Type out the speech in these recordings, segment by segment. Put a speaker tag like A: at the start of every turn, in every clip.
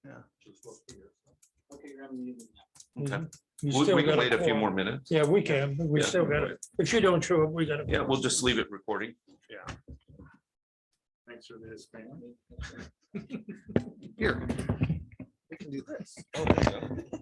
A: Okay, you're having a meeting now.
B: Okay.
C: You
B: We
C: still
B: can
C: got a
B: wait a few
C: quorum.
B: more minutes.
C: Yeah, we can, but we
B: Yeah.
C: still got it. If you don't show up, we got to.
B: Yeah, we'll just leave it recording.
A: Thanks for this, man.
B: Here. We can do this. Oh, there you go.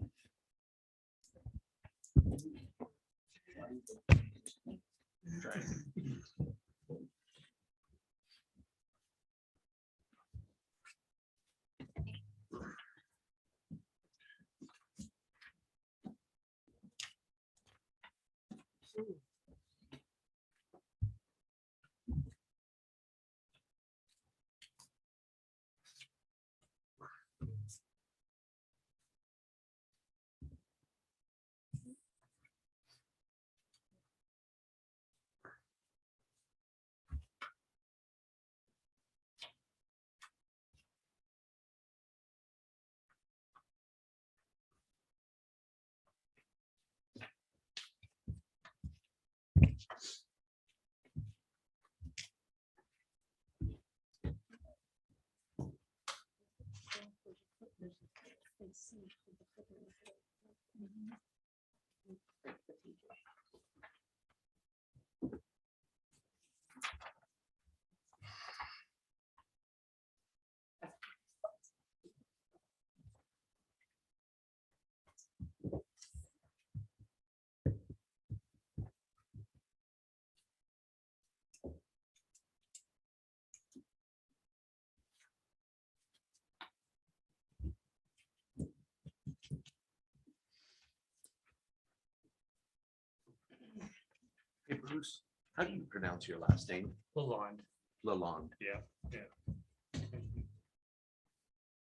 B: Hey, Bruce, how do you pronounce your last name?
A: Lalonde.
B: Lalonde.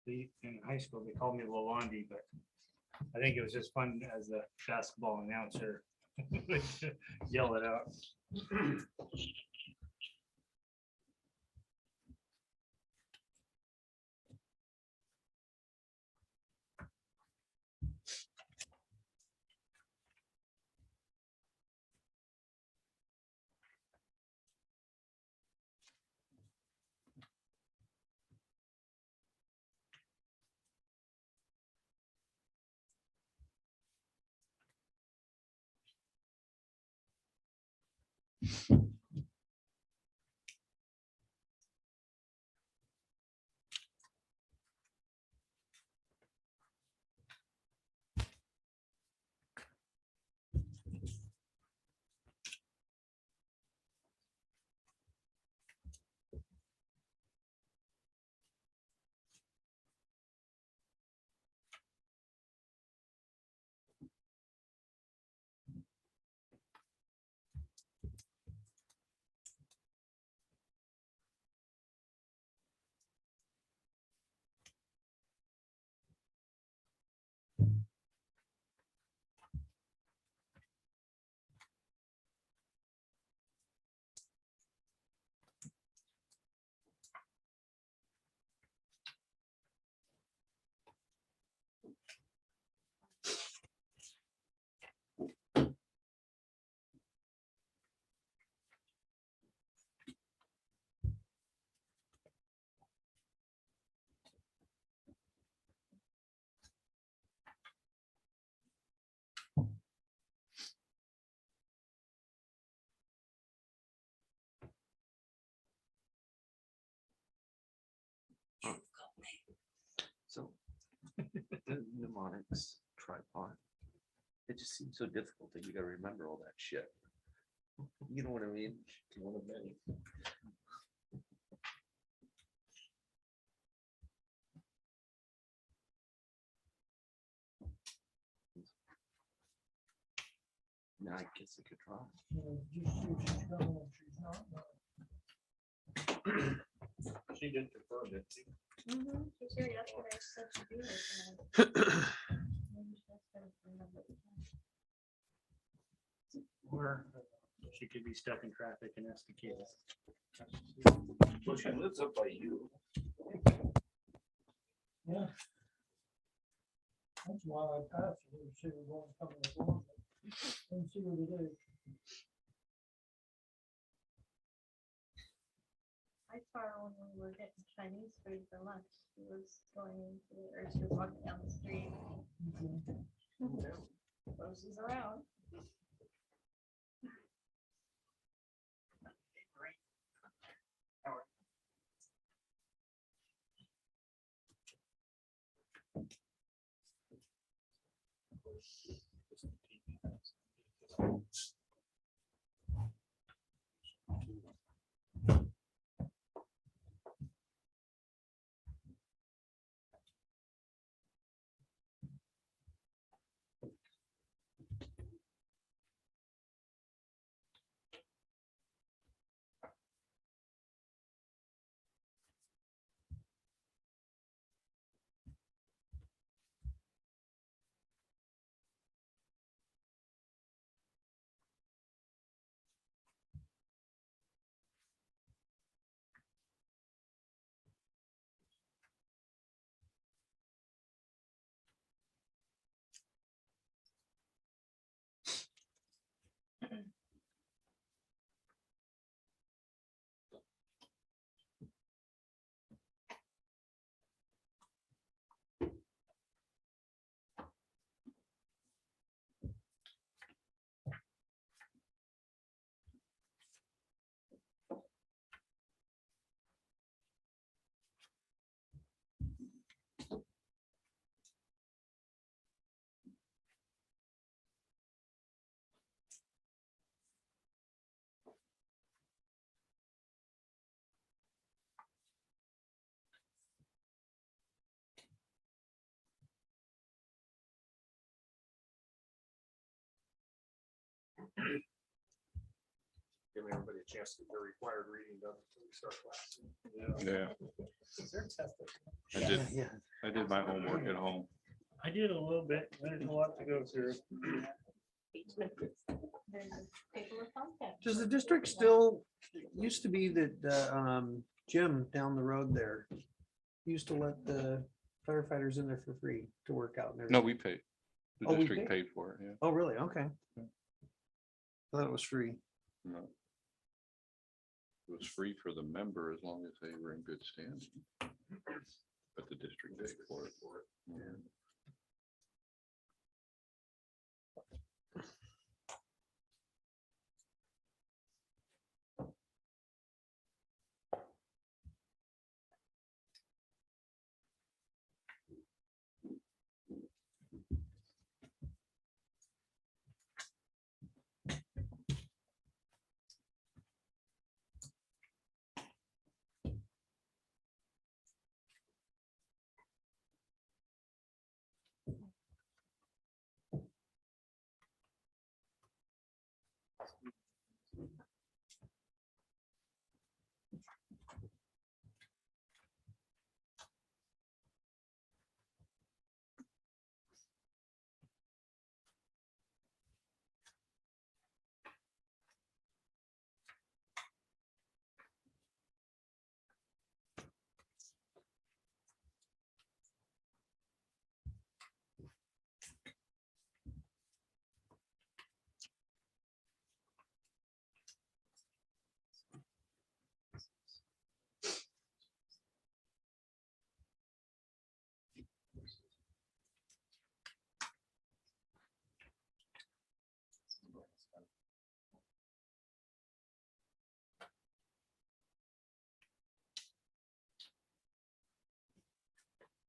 A: In high school, they called me Lalonde, but I think it was just fun as a basketball announcer. Yell it out.
B: So the mnemonics tripod. It just seems so difficult that you gotta remember all that shit. You know what I mean? One of many. Now I guess I could try.
A: She did prefer it.
D: She's here yesterday, she said she'd be here tonight. Maybe she just doesn't remember the time.
A: Or she could be stuck in traffic in Estacada.
B: Well, she lives up by you.
C: Yeah. That's why I passed it, and see we're going coming along. And see what it is.
D: I car when we were getting Chinese food for lunch. She was going into, or she was walking down the street. So she's around.
E: Giving everybody a chance to get their required reading done before we start class.
F: Yeah,
C: Is there testing?
F: I did,
B: Yeah.
F: I did my homework at home.
A: I did a little bit. There's a lot to go through.
D: There's a table of contents.
C: Does the district still, used to be that gym down the road there used to let the firefighters in there for free to work out and
F: No,
C: everything?
F: we paid. The
C: Oh, we
F: district
C: paid?
F: paid for it, yeah.
C: Oh, really? Okay.
F: Yeah.
C: I thought it was free.
F: No. It was free for the member as long as they were in good standing. But the district paid for it. Yeah.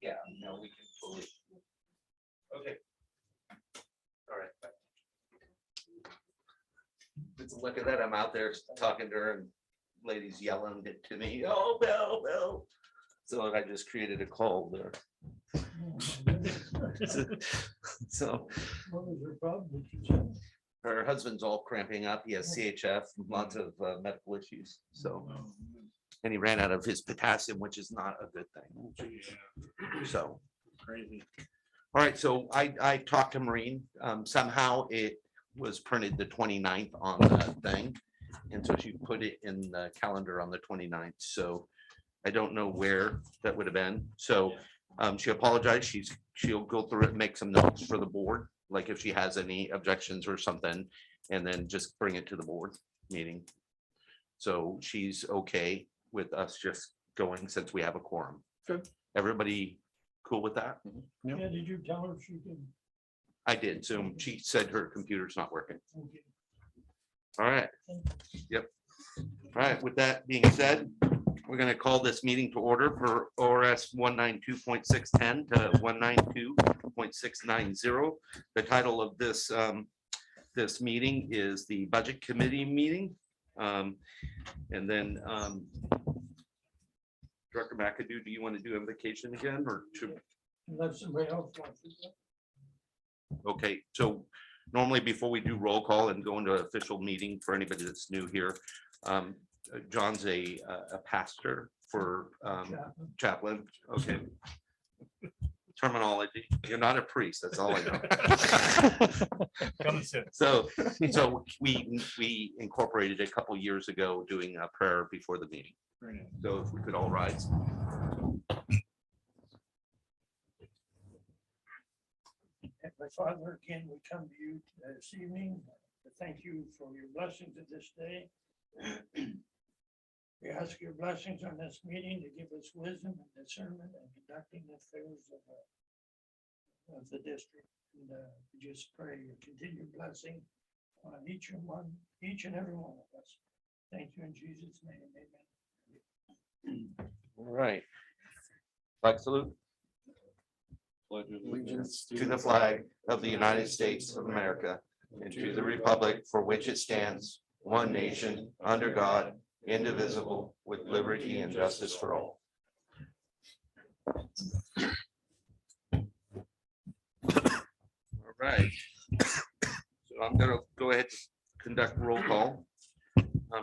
B: Yeah, no, we can fully. Okay. All right. Look at that, I'm out there talking to her and ladies yelling it to me, oh, Bill, Bill. So I just created a call there. So
C: What was your problem? Did you say?
B: her husband's all cramping up, he has CHF, lots of medical issues, so. And he ran out of his potassium, which is not a good thing. So,
A: Crazy.
B: all right, so I talked to Maureen, somehow it was printed the 29th on the thing. And so she put it in the calendar on the 29th, so I don't know where that would have been. So she apologized, she'll go through it and make some notes for the board, like if she has any objections or something, and then just bring it to the board meeting. So she's okay with us just going since we have a quorum.
C: Good.
B: Everybody cool with that?
C: Yep.
G: Yeah, did you tell her she can?
B: I did. So she said her computer's not working. All right. Yep. All right. With that being said, we're going to call this meeting to order for ORS 192.610 to 192.690. The title of this this meeting is the Budget Committee meeting. And then Director McAdoo, do you want to do invocation again or should?
G: Unless somebody else wants to.
B: Okay, so normally before we do roll call and go into official meeting for anybody that's new here, John's a pastor for chaplain. Okay. Terminology. You're not a priest. That's all I know.
A: Coming soon.
B: So we incorporated a couple years ago doing a prayer before the meeting.
A: Very nice.
B: So if we could all rise.
G: My Father, again, we come to you this evening to thank you for your blessings of this day. We ask your blessings on this meeting to give us wisdom and discernment and conducting the affairs of the district. And we just pray your continued blessing on each and every one of us. Thank you in Jesus' name, amen.
B: All right. Flag salute.
F: Pledge
B: Allegiance to the flag of the United States of America and to the republic for which it stands, one nation, under God, indivisible, with liberty and justice for all. All right. So I'm going to go ahead and conduct roll call.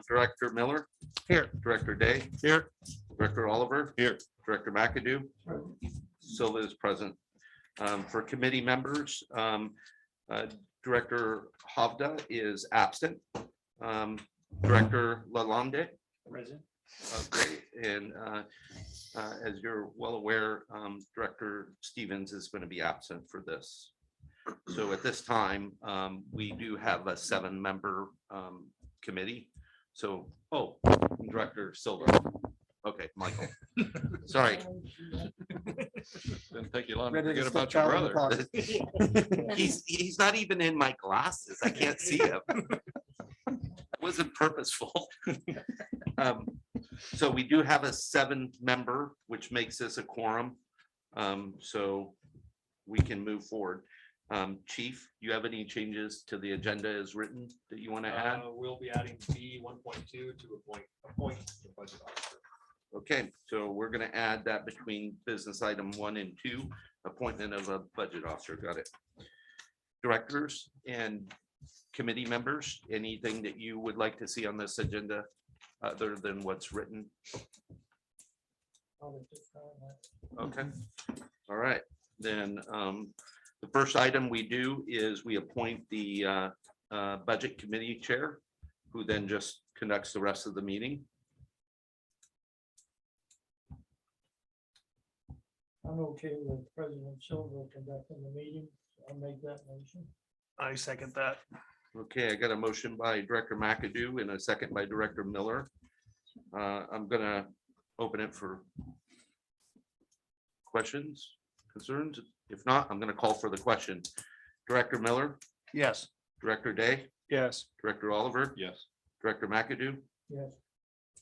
B: Director Miller. Here. Director Day. Here. Director Oliver. Here. Director McAdoo. Silva is present. For committee members, Director Havda is absent. Director Lalonde.
A: Present.
B: Okay, and as you're well aware, Director Stevens is going to be absent for this. So at this time, we do have a 7-member committee. So, oh, Director Silva. Okay, Michael. Sorry.
F: Didn't take you long to
C: Ready to
F: forget about
C: step
F: your
C: out of
F: brother.
C: the closet.
B: He's not even in my glasses. I can't see him. It wasn't purposeful. So we do have a 7-member, which makes this a quorum. So we can move forward. Chief, you have any changes to the agenda as written that you want to add?
E: We'll be adding B 1.2 to appoint the budget officer.
B: Okay, so we're going to add that between business item 1 and 2, appointment of a budget officer. Got it. Directors and committee members, anything that you would like to see on this agenda other than what's written? Okay, all right, then the first item we do is we appoint the budget committee chair, who then just conducts the rest of the meeting.
G: I'm okay with President Silva conducting the meeting. I'll make that motion.
C: I second that.
B: Okay, I got a motion by Director McAdoo and a second by Director Miller. I'm gonna open it for questions, concerns. If not, I'm gonna call for the question. Director Miller,
C: Yes.
B: Director Day,
C: Yes.
B: Director Oliver,
F: Yes.
B: Director McAdoo,
G: Yes.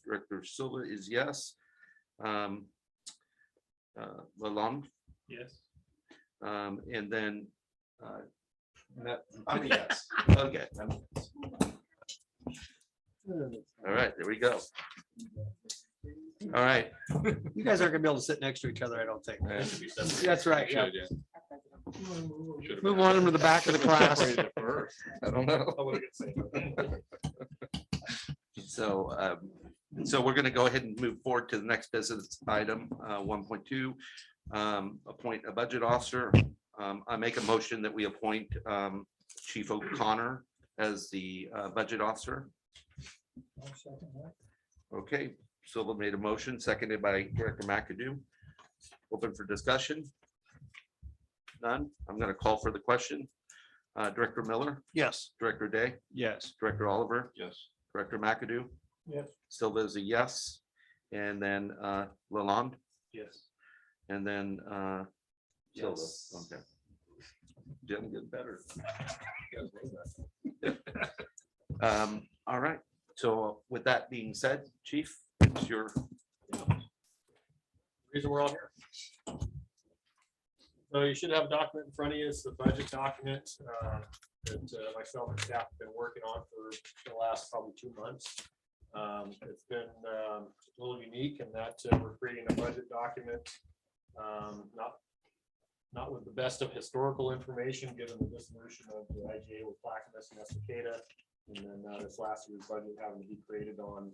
B: Director Silva is yes. Lalonde,
A: Yes.
B: and then,
E: I'm a yes.
B: okay, all right, there we go. All right,
C: You guys aren't gonna be able to sit next to each other, I don't think.
F: Yeah, it should be separated.
C: That's right, yeah.
F: Should, yeah. Should've
C: Move
F: been
C: on to the back of the class.
F: separated at first. I don't know.
E: I would've said-
B: so we're gonna go ahead and move forward to the next business item, 1.2. Appoint a budget officer. I make a motion that we appoint Chief O'Connor as the budget officer.
G: I'll second that.
B: Okay, Silva made a motion, seconded by Director McAdoo. Open for discussion. None. I'm gonna call for the question. Director Miller,
C: Yes.
B: Director Day,
C: Yes.
B: Director Oliver,
F: Yes.
B: Director McAdoo.
G: Yes.
B: Silva is a yes. and then Lalonde,
A: Yes.
B: and then Tilda.
E: Yes.
B: Okay. Jim get better.
E: You guys know that.
B: All right, so with that being said, Chief, it's your,
E: Reason we're all here. So you should have a document in front of you. It's the budget document that myself and staff have been working on for the last probably 2 months. It's been a little unique in that we're creating a budget document, not with the best of historical information, given the dissolution of the IGA with Clackamas and Estacada. And then this last year's budget having to be created on,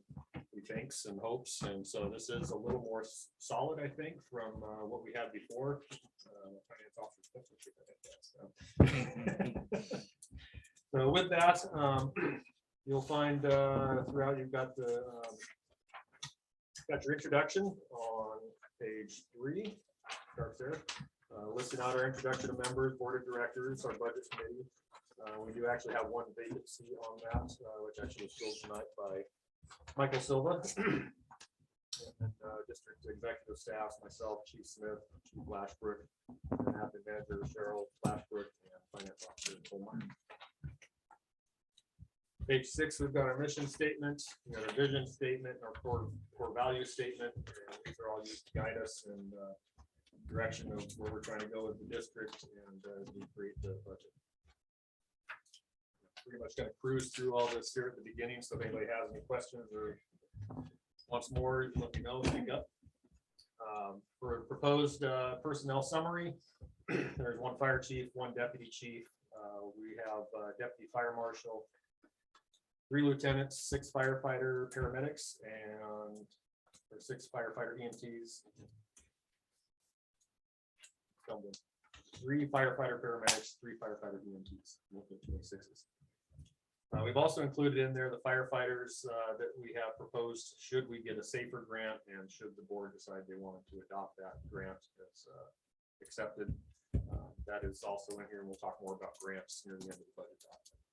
E: we thinks and hopes. And so this is a little more solid, I think, from what we had before. Finance officer. So with that, you'll find throughout, you've got the got your introduction on page 3. Starts there. Listing out our introduction of members, board of directors, our budget committee. We do actually have one vacancy on that, which actually was filled tonight by Michael Silva. And district executive staff, myself, Chief Smith, Chief Lashbrook, and admin manager Cheryl Lashbrook, and finance officer Coleman. Page 6, we've got our mission statement, we got our vision statement, our core value statement, and these are all used to guide us and direction of where we're trying to go with the district and we create the budget. Pretty much going to cruise through all this here at the beginning, so if anybody has any questions or wants more, let me know, speak up. For a proposed personnel summary, there's 1 fire chief, 1 deputy chief. We have deputy fire marshal, 3 lieutenants, 6 firefighter paramedics, and 6 firefighter EMTs. 3 firefighter paramedics, 3 firefighter EMTs. 26s. We've also included in there the firefighters that we have proposed should we get a safer grant and should the board decide they wanted to adopt that grant as accepted. That is also in here, and we'll talk more about grants near the end of the budget document.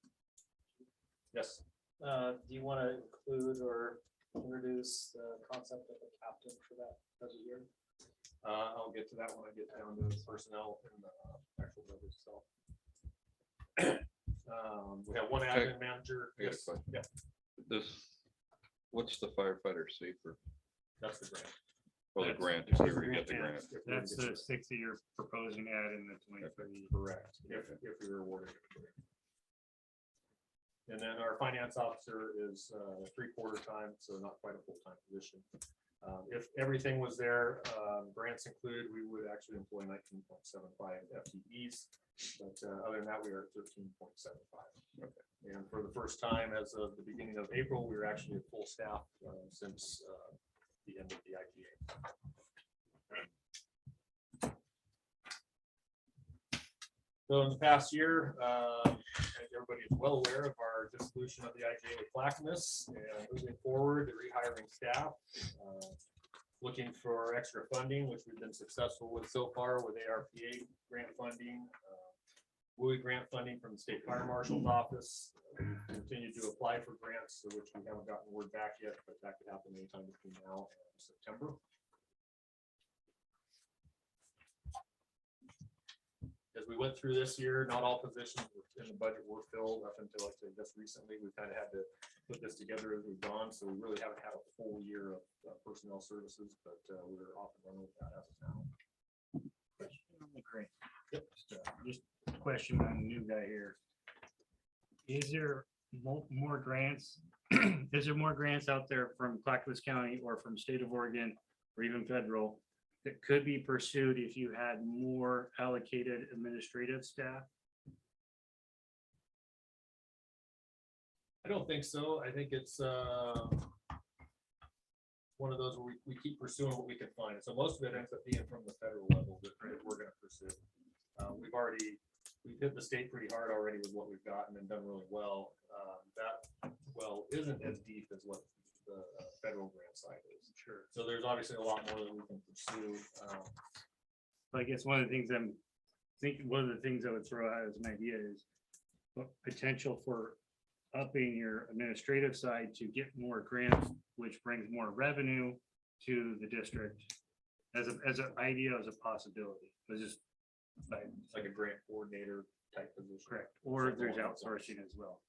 E: Yes.
H: Do you want to include or introduce the concept of a captain for that budget year?
E: I'll get to that when I get down to personnel and the actual budget itself. We have 1 admin manager.
F: I got a
E: Yes.
F: question.
E: Yeah,
F: What's the firefighter safer?
E: that's the grant.
F: Well, the
A: That's-
F: grant, if you ever get the
A: Yeah,
F: grant.
E: If we
A: That's
E: get
A: the 60 you're proposing to add in the 23.
E: correct, if we were awarded. And then our finance officer is 3/4 time, so not quite a full-time position. If everything was there, grants included, we would actually employ 19.75 FTEs. But other than that, we are at 13.75.
F: Okay.
E: And for the first time, as of the beginning of April, we were actually at full staff since the end of the IPA. So in the past year, I think everybody is well aware of our dissolution of the IGA with Clackamas and moving forward, the rehiring staff, looking for extra funding, which we've been successful with so far with ARPA grant funding, WUI grant funding from the State Fire Marshal's office. Continue to apply for grants, which we haven't gotten word back yet, but that could happen anytime between now and September. As we went through this year, not all positions in the budget were filled up until I'd say just recently. We've kind of had to put this together as we've gone, so we really haven't had a full year of personnel services, but we're off and running with that as of now.
A: Question on the grant. Just a question on the new guy here. Is there more grants? Is there more grants out there from Clackamas County or from state of Oregon or even federal that could be pursued if you had more allocated administrative staff?
E: I don't think so. I think it's one of those where we keep pursuing what we can find. So most of it ends up being from the federal level that we're going to pursue. We've hit the state pretty hard already with what we've gotten and done really well. That well isn't as deep as what the federal grant side is. Sure. So there's obviously a lot more that we can pursue.
A: I guess one of the things I'm thinking, one of the things I would throw out as an idea is potential for upping your administrative side to get more grants, which brings more revenue to the district as an idea, as a possibility. It's just like,
E: It's like a grant coordinator type position.
A: correct, or there's outsourcing as well.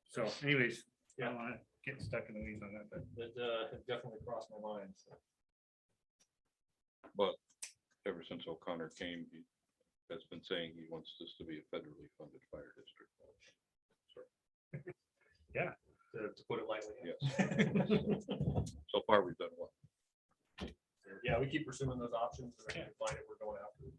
A: So anyways, I don't want to get stuck in the weeds on that, but
E: That it definitely crossed my mind. So.
F: But ever since O'Connor came, he has been saying he wants this to be a federally funded fire district.
E: To put it lightly.
F: Yes. So far, we've done well.
E: Yeah, we keep pursuing those options, and if we find it, we're going after it.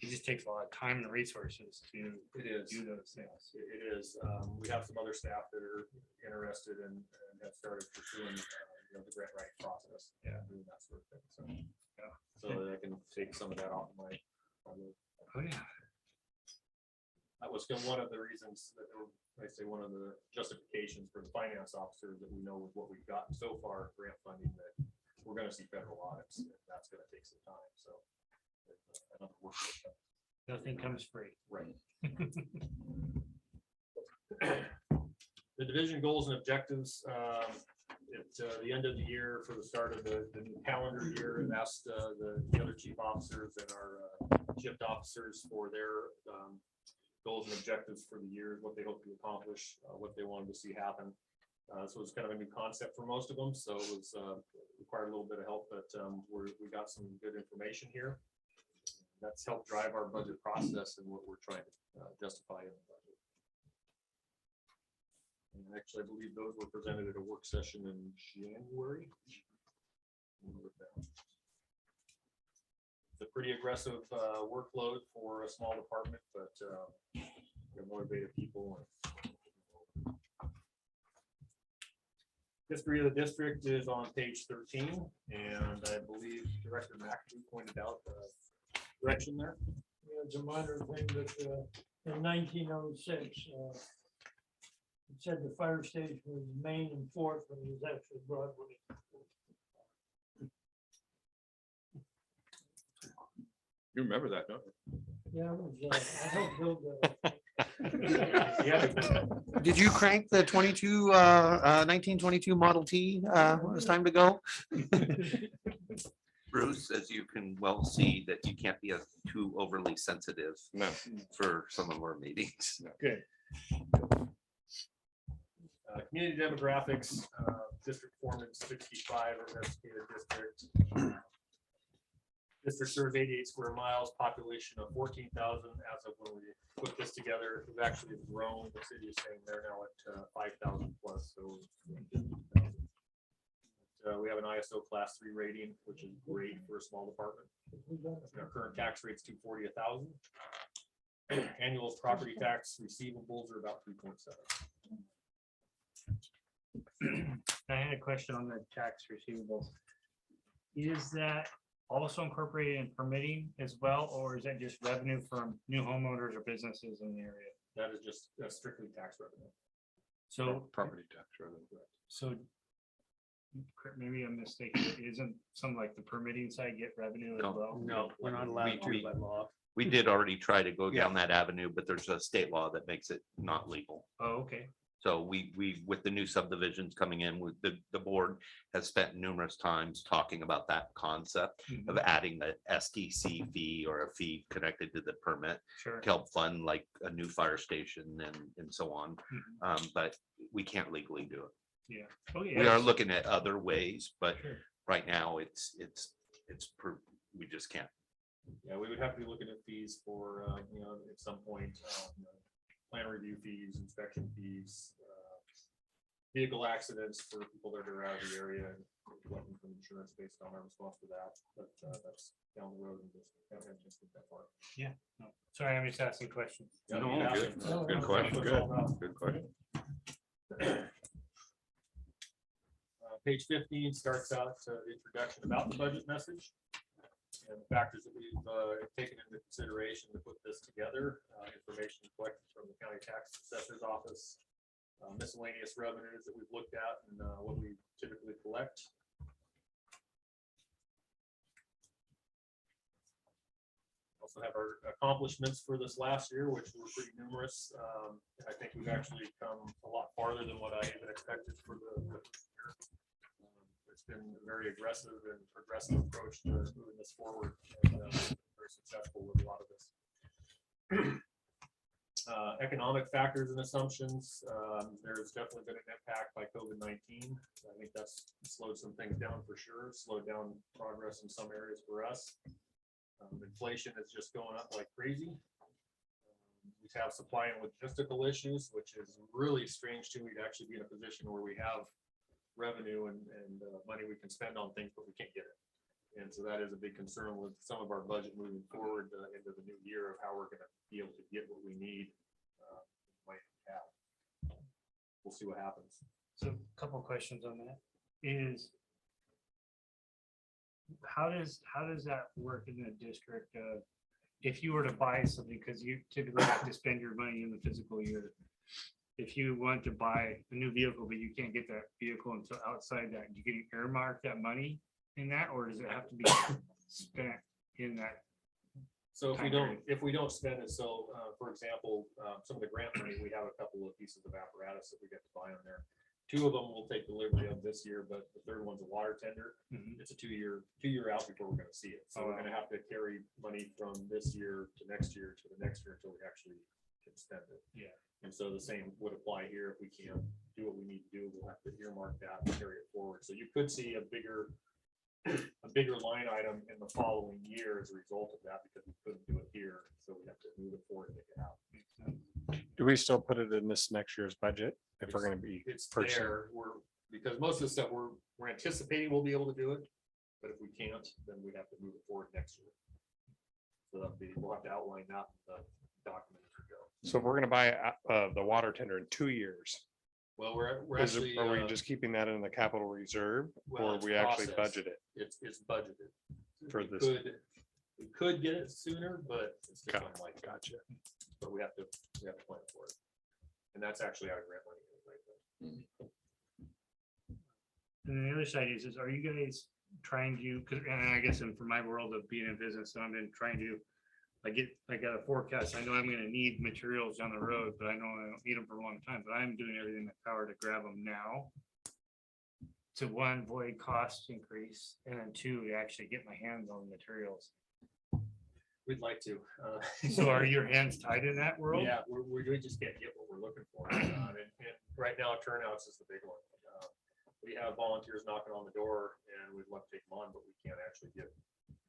A: it just takes a lot of time and resources to
E: It is.
A: do those things.
E: It is. We have some other staff that are interested and have started pursuing, the grant writing process.
A: Yeah.
E: Doing that sort of thing. So,
A: Yeah.
E: so that I can take some of that off my load.
A: Oh, yeah.
E: That was one of the reasons that, I say, one of the justifications for the finance officer that we know with what we've gotten so far, grant funding, that we're gonna see federal audits. And that's gonna take some time, so. Another work with that.
A: Nothing comes free.
E: Right. The division goals and objectives, at the end of the year, for the start of the new calendar year, and asked the other chief officers and our shift officers for their goals and objectives for the year, what they hope to accomplish, what they wanted to see happen. So it's kind of a new concept for most of them, so it was required a little bit of help, but we got some good information here. That's helped drive our budget process and what we're trying to justify in the budget. And actually, I believe those were presented at a work session in January. It's a pretty aggressive workload for a small department, but they're motivated people. History of the district is on page 13, and I believe Director McAfee pointed out the direction there.
G: Yeah, it's a minor thing, but in 1906, it said the fire station was Main and Fourth, but it was actually Broadway.
F: You remember that, don't you?
G: Yeah, it was, I helped build that.
C: Did you crank the 1922 Model T when it was time to go?
B: Bruce, as you can well see, that you can't be too overly sensitive
F: No.
B: for some of our meetings.
A: Good.
E: Community demographics, district formed in 65, or investigated district. District serves 88 square miles, population of 14,000 as of when we put this together. We've actually grown. The city is saying they're now at 5,000 plus, so. We have an ISO class 3 rating, which is great for a small department. Our current tax rate's $240 a thousand. Annual property tax receivables are about 3.7.
A: I had a question on the tax receivables. Is that also incorporated in permitting as well, or is that just revenue from new homeowners or businesses in the area?
E: That is just strictly tax revenue.
A: So,
F: Property tax rather.
A: so maybe I'm mistaken, but isn't some like the permitting side get revenue as
B: No.
A: well?
C: No, we're not allowed to by law.
B: We did already try to go down that avenue, but there's a state law that makes it not legal.
A: Oh, okay.
B: So we, with the new subdivisions coming in, with the board has spent numerous times talking about that concept of adding the SDC fee or a fee connected to the permit
A: Sure.
B: to help fund like a new fire station and so on. But we can't legally do it.
A: Yeah. Oh,
B: We are looking at other ways, but
A: Sure.
B: right now we just can't.
E: Yeah, we would have to be looking at fees for, at some point, plan review fees, inspection fees, vehicle accidents for people that are out of the area and collecting from insurance based on our response to that. But that's down the road and just haven't just get that far.
A: No. Sorry, I'm just asking questions.
E: Yeah,
F: No,
E: you
F: good,
E: asked.
G: No,
F: good
G: no,
F: question,
E: that's
F: good,
E: all about.
F: good question.
E: Page 15 starts out the introduction about the budget message and the factors that we've taken into consideration to put this together. Information collected from the county tax assessor's office, miscellaneous revenues that we've looked at and what we typically collect. Also have our accomplishments for this last year, which were pretty numerous. I think we've actually come a lot farther than what I even expected for the year. it's been a very aggressive and progressive approach to moving this forward. And very successful with a lot of this. Economic factors and assumptions, there's definitely been an impact by COVID-19. I think that's slowed some things down for sure, slowed down progress in some areas for us. Inflation is just going up like crazy. We have supply and logistical issues, which is really strange too. We'd actually be in a position where we have revenue and money we can spend on things, but we can't get it. And so that is a big concern with some of our budget moving forward into the new year of how we're going to be able to get what we need. Might have. We'll see what happens.
A: So a couple of questions on that is how does that work in the district? If you were to buy something, because you typically have to spend your money in the fiscal year. If you want to buy a new vehicle, but you can't get that vehicle until outside that, you can earmark that money in that, or does it have to be spent in that?
E: So if we don't spend it, so for example, some of the grant money, we have a couple of pieces of apparatus that we get to buy on there. 2 of them will take delivery of this year, but the third one's a water tender. It's a 2-year out before we're gonna see it. So we're gonna have to carry money from this year to next year to the next year until we actually can spend it.
A: Yeah.
E: And so the same would apply here. If we can't do what we need to do, we'll have to earmark that and carry it forward. So you could see a bigger line item in the following year as a result of that, because we couldn't do it here. So we have to move it forward and make it happen.
I: Do we still put it in this next year's budget if we're gonna be?
E: It's
I: purchasing?
E: there, because most of the stuff we're anticipating we'll be able to do it, but if we can't, then we have to move it forward next year. So we'll have to outline that in the document as we go.
I: So if we're gonna buy the water tender in 2 years,
E: Well, we're
I: is
E: actually.
I: it, are we just keeping that in the capital reserve,
E: well,
I: or
E: it's
I: we actually
E: processed.
I: budget it?
E: It's budgeted.
I: For
E: We
I: this.
E: We could get it sooner, but it's just unlikely.
I: Gotcha.
E: But we have to plan for it. And that's actually out of grant money right there.
A: And the other side is are you guys trying to, and I guess from my world of being in business, I've been trying to, I got a forecast. I know I'm gonna need materials down the road, but I know I don't need them for a long time, but I'm doing everything in my power to grab them now. To 1, avoid cost increase, and then 2, to actually get my hands on materials.
E: We'd like to.
A: So are your hands tied in that world?
E: Yeah, we just can't get what we're looking for. And right now, turnouts is the big one. We have volunteers knocking on the door and we'd love to take them on, but we can't actually get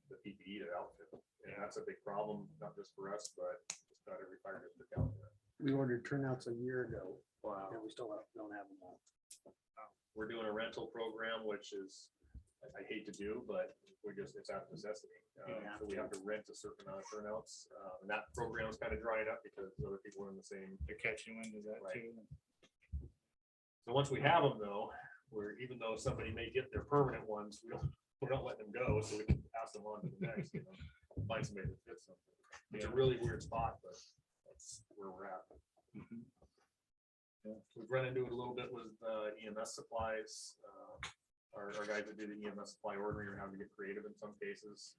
E: the PPE to outfit them. And that's a big problem, not just for us, but just about every fire district out there.
C: We ordered turnouts a year ago,
E: Wow.
C: and we still don't have them all.
E: We're doing a rental program, which is, I hate to do, but it's out of necessity.
C: Yeah.
E: So we have to rent a certain amount of turnouts. And that program is kind of drying up because other people are in the same.
A: The catching wind is that
E: Right.
A: too?
E: So once we have them though, even though somebody may get their permanent ones, we're not letting them go, so we can pass them on to the next, find somebody that fits them. It's a really weird spot, but that's where we're at. We've run into it a little bit with EMS supplies. Our guys that do the EMS supply ordering are having to get creative in some cases.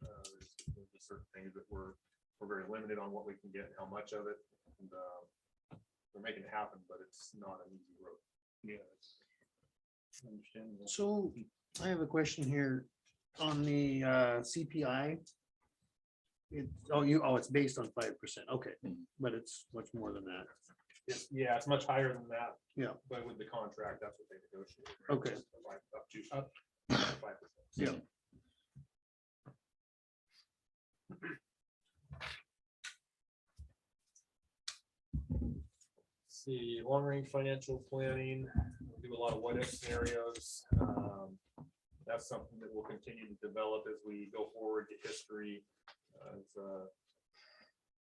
E: There's just certain things that we're very limited on what we can get and how much of it. And we're making it happen, but it's not an easy road.
A: Yeah. Understandable.
C: So I have a question here on the CPI. It's based on 5%. Okay, but it's much more than that.
E: It's much higher than that.
C: Yeah.
E: But with the contract, that's what they negotiated.
C: Okay.
E: Up to 5%.
C: Yeah.
E: See, long-range financial planning, we do a lot of what-if scenarios. That's something that we'll continue to develop as we go forward to history. As a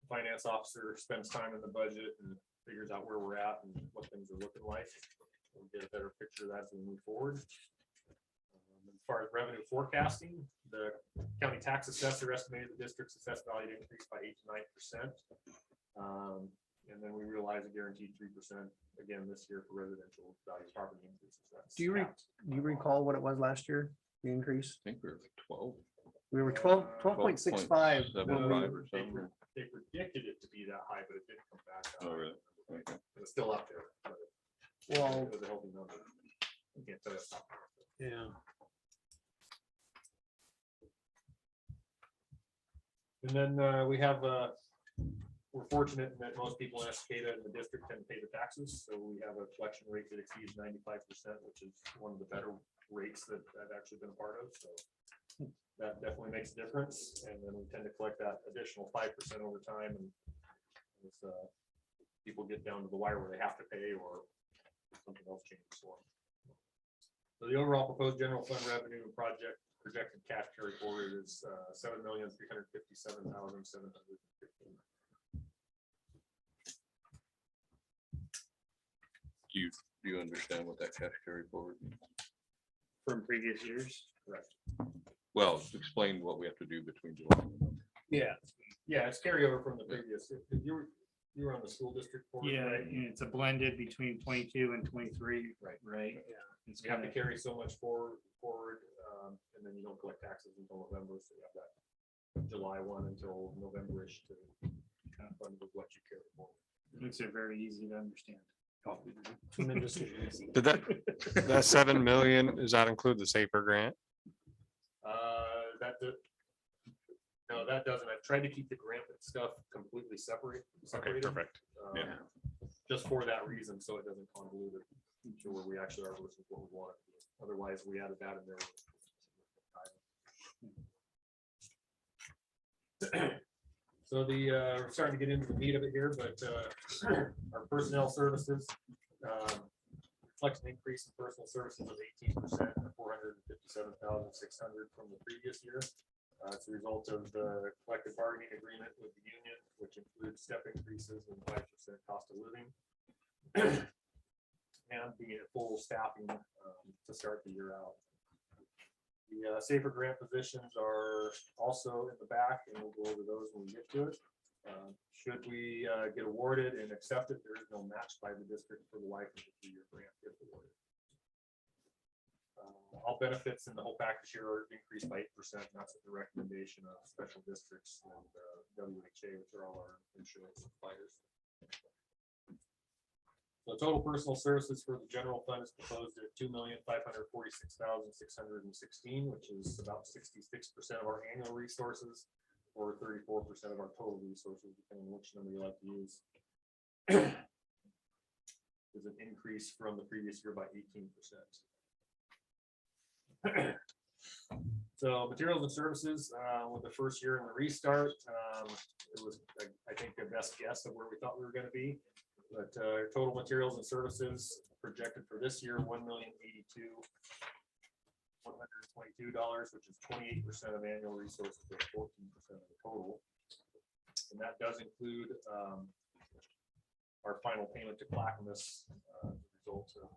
E: finance officer spends time in the budget and figures out where we're at and what things are looking like. We'll get a better picture of that as we move forward. As far as revenue forecasting, the county tax assessor estimated the district's assessed value to increase by 8 to 9%. And then we realize a guaranteed 3% again this year for residential value property increases. That's
C: Do you recall what it was last year, the increase?
F: I think we're like 12.
C: We were 12.65.
F: 12.75 or
E: They
F: something.
E: they predicted it to be that high, but it didn't come back. that
F: Oh,
E: high.
F: really? Okay.
E: It's still up there. But
C: Well,
E: it was a healthy number. I can't tell you.
C: yeah.
E: And then we have, we're fortunate in that most people in Estacada in the district tend to pay the taxes. So we have a collection rate that exceeds 95%, which is one of the better rates that I've actually been a part of. So that definitely makes a difference. And then we tend to collect that additional 5% over time. And as people get down to the wire where they have to pay or something else changes for them. So the overall proposed general fund revenue and projected cash carry forward is $7,357,715.
F: Do you understand what that cash carry forward means?
A: From previous years.
E: Correct.
F: Well, explain what we have to do between July and November.
E: Yeah, it's carryover from the previous. If you were on the school district board,
A: Yeah,
E: right?
A: and it's a blended between 22 and 23.
E: Right.
A: Right.
E: Yeah.
A: It's
E: You have
A: kind
E: to
A: of,
E: carry so much forward, and then you don't collect taxes until November, so you have that July 1 until November-ish to kind of fund with what you carry forward.
A: makes it very easy to understand.
C: Tremendously easy.
I: Did that 7 million, does that include the Safer grant?
E: No, that doesn't. I've tried to keep the grant stuff completely
I: Okay,
E: separated.
I: perfect. Yeah.
E: Just for that reason, so it doesn't convolute it to where we actually are versus what we want it to be. Otherwise, we added that in there. So we're starting to get into the meat of it here, but our personnel services reflects an increase in personal services of 18%, 457,600 from the previous year. It's a result of the collective bargaining agreement with the union, which includes step increases and 5% cost of living. And being at full staffing to start the year out. The Safer grant positions are also in the back, and we'll go over those when we get to it. Should we get awarded and accepted, there is no match by the district for the life of the 2-year grant if awarded. All benefits in the whole package here are increased by 8%, and that's at the recommendation of special districts and WHA, which are all our insurance suppliers. The total personal services for the general fund is proposed at $2,546,616, which is about 66% of our annual resources, or 34% of our total resources, depending on which number you like to use. Is an increase from the previous year by 18%. So materials and services, with the first year in the restart, it was, I think, the best guess of where we thought we were going to be. But total materials and services projected for this year, $1,082,122, which is 28% of annual resources, or 14% of the total. And that does include our final payment to Clackamas, as a result of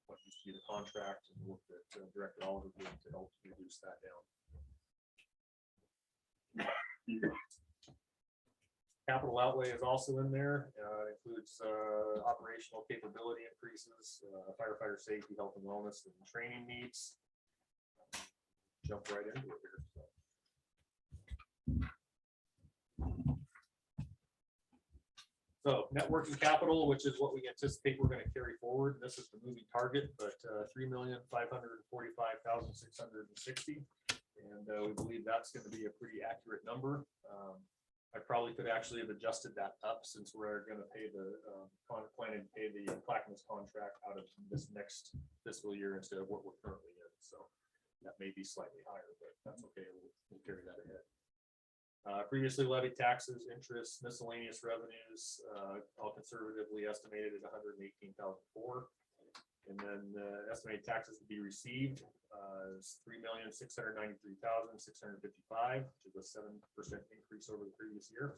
E: what used to be the contract and work that Director Oliver did to help reduce that down. Capital outlay is also in there. Includes operational capability increases, firefighter safety, health and wellness, and training needs. Jump right into it here. So net working capital, which is what we anticipate we're going to carry forward. This is the moving target, but $3,545,660, and we believe that's going to be a pretty accurate number. I probably could actually have adjusted that up, since we're going to pay the planning to pay the Clackamas contract out of this next fiscal year instead of what we're currently in. So that may be slightly higher, but that's okay. We'll carry that ahead. Previously levied taxes, interest, miscellaneous revenues, all conservatively estimated at $118,004. And then estimated taxes to be received is $3,693,655, which is a 7% increase over the previous year.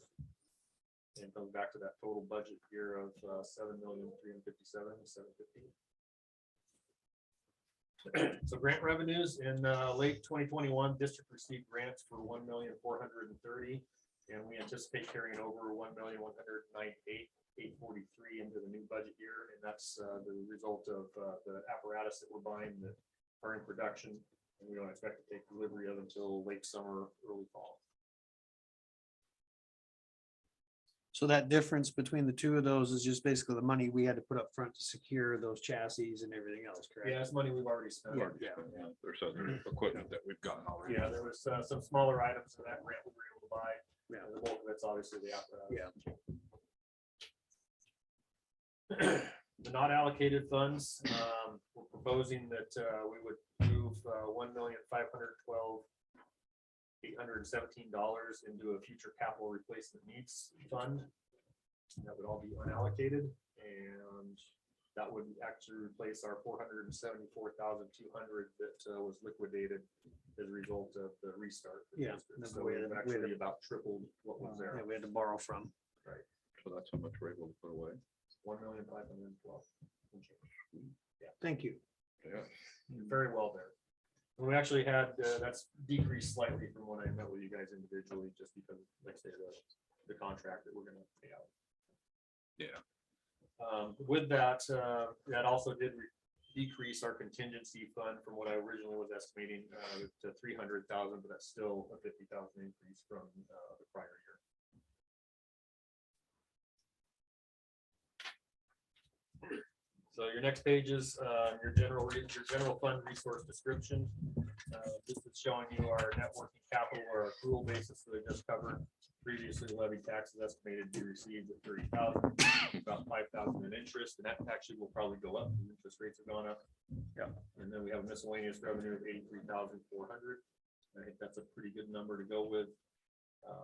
E: And comes back to that total budget here of $7,357,750. So grant revenues in late 2021, district received grants for $1,430,000, and we anticipate carrying over $1,198,843 into the new budget year, and that's the result of the apparatus that we're buying that are in production, and we don't expect to take delivery of until late summer, early fall.
C: So that difference between the two of those is just basically the money we had to put up front to secure those chassis and everything else, correct?
E: Yeah, that's money we've already spent.
C: Yeah.
F: There's other equipment that we've gotten already.
E: Yeah, there was some smaller items in that grant we were able to buy.
C: Yeah.
E: And the bulk of it's obviously the apparatus.
C: Yeah.
E: The not allocated funds, we're proposing that we would move $1,512,817 into a future capital replacement needs fund. That would all be unallocated, and that would actually replace our $474,200 that was liquidated as a result of the restart. of the
C: Yeah,
E: district.
C: that's
E: So
C: the way
E: we've
C: that-
E: actually about tripled what was there.
C: Yeah, we had to borrow from.
F: So that's how much we're able to put away.
E: 1,512,000.
C: Thank you.
F: Yeah.
E: Very well there. And we actually had, that's decreased slightly from when I met with you guys individually, just because, like I say, the contract that we're gonna pay out.
F: Yeah.
E: With that, that also did decrease our contingency fund from what I originally was estimating to 300,000, but that's still a 50,000 increase from the prior year. So your next page is your general fund resource description. This is showing you our net working capital or accrual basis that I just covered. Previously levied taxes estimated to be received at 30,000, about 5,000 in interest, and that actually will probably go up. The interest rates have gone up. Yeah. And then we have a miscellaneous revenue of 83,400. I think that's a pretty good number to go with.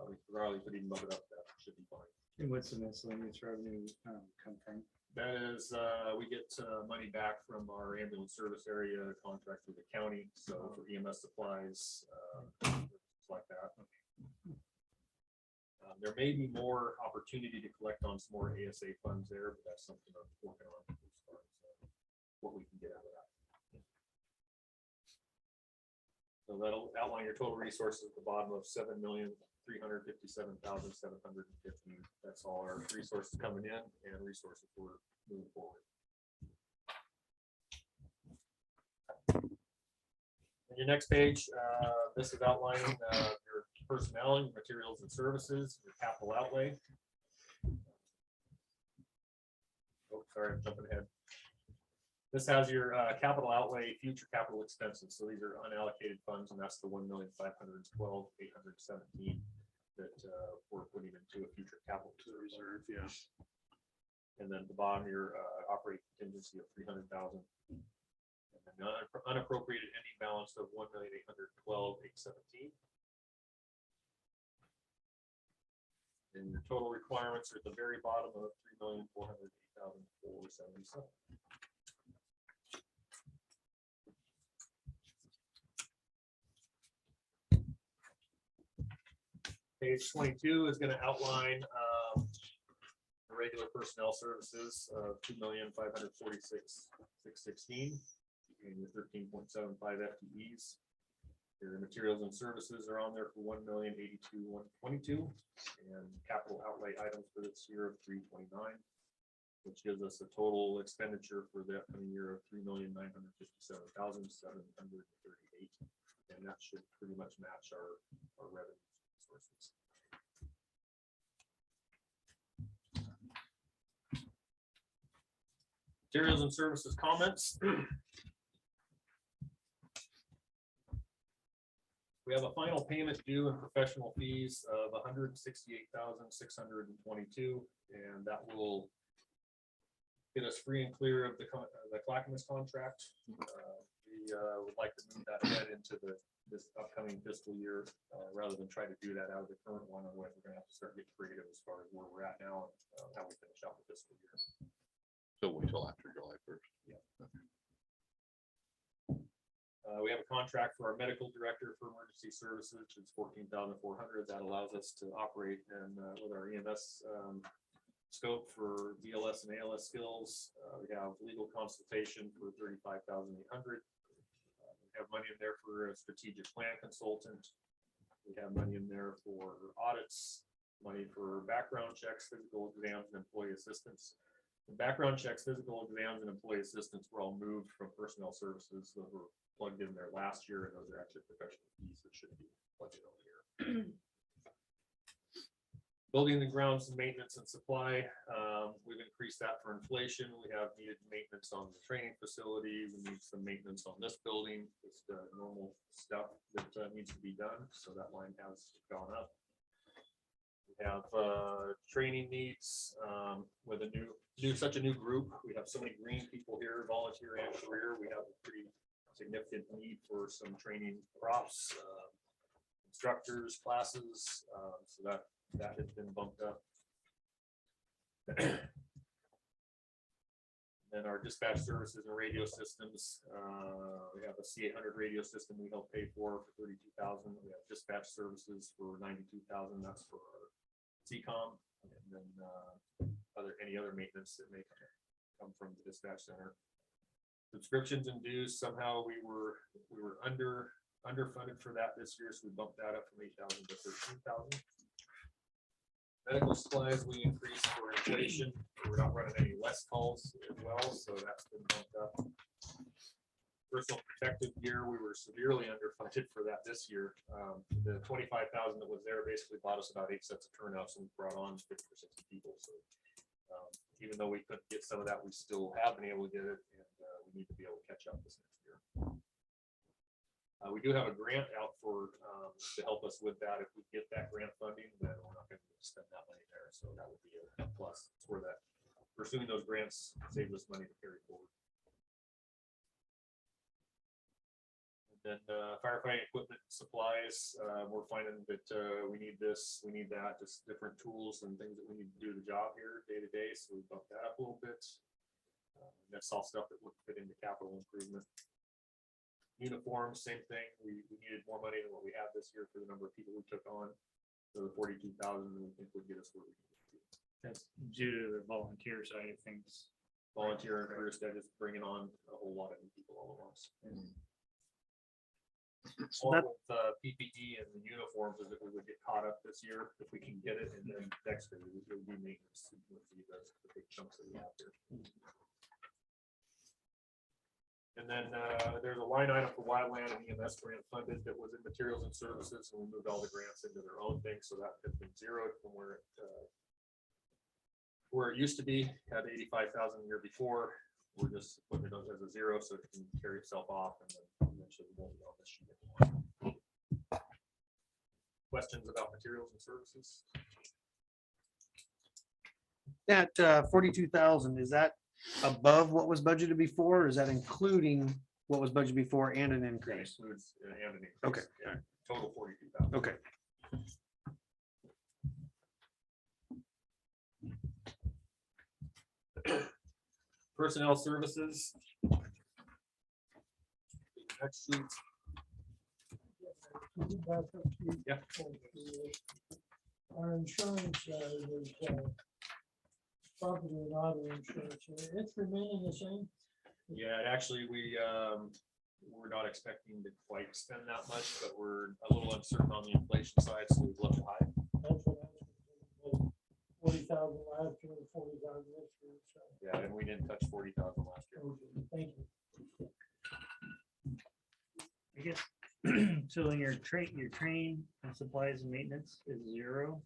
E: We probably could even bump it up. That should be fine.
A: And what's the miscellaneous revenue come from?
E: That is, we get money back from our ambulance service area contract with the county, so for EMS supplies, like that. There may be more opportunity to collect on some more ASA funds there, but that's something I'm working on as far as what we can get out of that. So that'll outline your total resources at the bottom of 7,357,715. That's all our resources coming in and resources for moving forward. On your next page, this is outlining your personnel, your materials and services, your capital outlay. Oh, sorry, I'm jumping ahead. This has your capital outlay, future capital expenses. So these are unallocated funds, and that's the 1,512,817 that we're putting into a future capital reserve.
C: Yeah.
E: And then at the bottom, your operating contingency of 300,000. And then unappropriated ending balance of 1,812,817. And your total requirements are at the very bottom of 3,408,477. Page 22 is going to outline the regular personnel services of 2,546,616 and your 13.75 FTEs. Your materials and services are on there for 1,082,122 and capital outlay items for this year of 329, which gives us a total expenditure for the upcoming year of 3,957,738, and that should pretty much match our revenue sources. Materials and services comments. We have a final payment due in professional fees of $168,622, and that will get us free and clear of the Clackamas contract. We would like to move that ahead into this upcoming fiscal year rather than try to do that out of the current one. Otherwise, we're going to have to start getting creative as far as where we're at now and how we finish out the fiscal year.
F: So wait till after July 1st.
E: Yeah. We have a contract for our medical director for emergency services, which is $14,400. That allows us to operate and with our EMS scope for BLS and ALS skills. We have legal consultation for $35,800. We have money in there for a strategic plan consultant. We have money in there for audits, money for background checks, physical exams, and employee assistance. The background checks, physical exams, and employee assistance were all moved from personnel services. Those were plugged in there last year, and those are actually professional fees that should be plugged in over here. Building the grounds and maintenance and supply, we've increased that for inflation. We have needed maintenance on the training facility. We need some maintenance on this building. It's the normal stuff that needs to be done. So that line has gone up. have training needs with a such a new group. We have so many green people here, volunteer and career. We have a pretty significant need for some training props, instructors, classes. So that has been bumped up. Then our dispatch services and radio systems, we have a C800 radio system we help pay for $32,000. We have dispatch services for $92,000. That's for our CCOM, and then any other maintenance that may come from the dispatch center. Subscriptions and dues, somehow we were underfunded for that this year, so we bumped that up from 8,000 to 13,000. Medical supplies, we increased for inflation. We're not running any less calls as well, so that's been bumped up. Personal protective gear, we were severely underfunded for that this year. The 25,000 that was there basically bought us about 8 sets of turnouts, and we brought on 50 or 60 people. So even though we couldn't get some of that, we still have been able to get it, and we need to be able to catch up this next year. We do have a grant out for to help us with that. If we get that grant funding, then we're not going to spend that money there. So that would be a plus. It's where that pursuing those grants saves us money to carry forward. And then firefighting equipment supplies. We're finding that we need this, we need that, just different tools and things that we need to do the job here day to day. So we bumped that up a little bit. That's all stuff that would fit into capital improvement. Uniforms, same thing. We needed more money than what we had this year for the number of people we took on. So the 42,000 we think would get us where we need to be.
A: That's due to the volunteer side of things.
E: Volunteer and career staff is bringing on a whole lot of new people all at once.
C: So
E: All
C: that-
E: with PPE and the uniforms is that we would get caught up this year if we can get it, and then next year it would be maintenance. Would be the big chunks that we have here. And then there's a line item for wildland and EMS grant funded that was in materials and services, and we moved all the grants into their own thing, so that has been zeroed from where it used to be. Had 85,000 the year before. We're just putting it as a zero so it can carry itself off, and then eventually we won't be on this sheet anymore. Questions about materials and services?
C: That 42,000, is that above what was budgeted before, or is that including what was budgeted before and an
E: That
C: increase?
E: includes and an increase.
C: Okay.
E: Yeah, total 42,000.
C: Okay.
E: Personnel services. Next sheet. Yeah.
G: Our insurance, is property and auto insurance, it's remaining the same.
E: Yeah, actually, we're not expecting to quite spend that much, but we're a little uncertain on the inflation side, so we've left it high.
G: That's what I was, 40,000 last year, 40,000 this year, so,
E: Yeah, and we didn't touch 40,000 last year.
G: okay, thank you.
A: I guess, so in your training and supplies and maintenance is zero.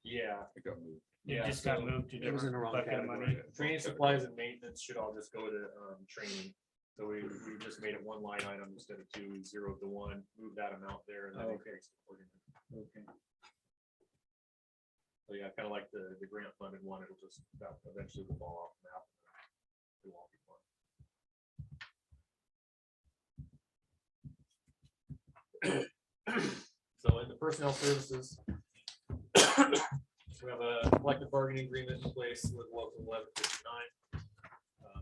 E: Yeah.
F: It got moved.
A: It
E: Yeah,
A: just got
E: so
A: moved to
C: It was in the
A: different
C: wrong
A: bucket of money.
C: category.
E: training supplies and maintenance should all just go to training. So we just made it one line item instead of two, we zeroed the one, moved that amount there, and then
A: Okay.
E: increased accordingly.
A: Okay.
E: So yeah, kind of like the grant funded one, it'll just that eventually will fall off the map. It won't be fun. So in the personnel services, we have a collective bargaining agreement in place with local 1159.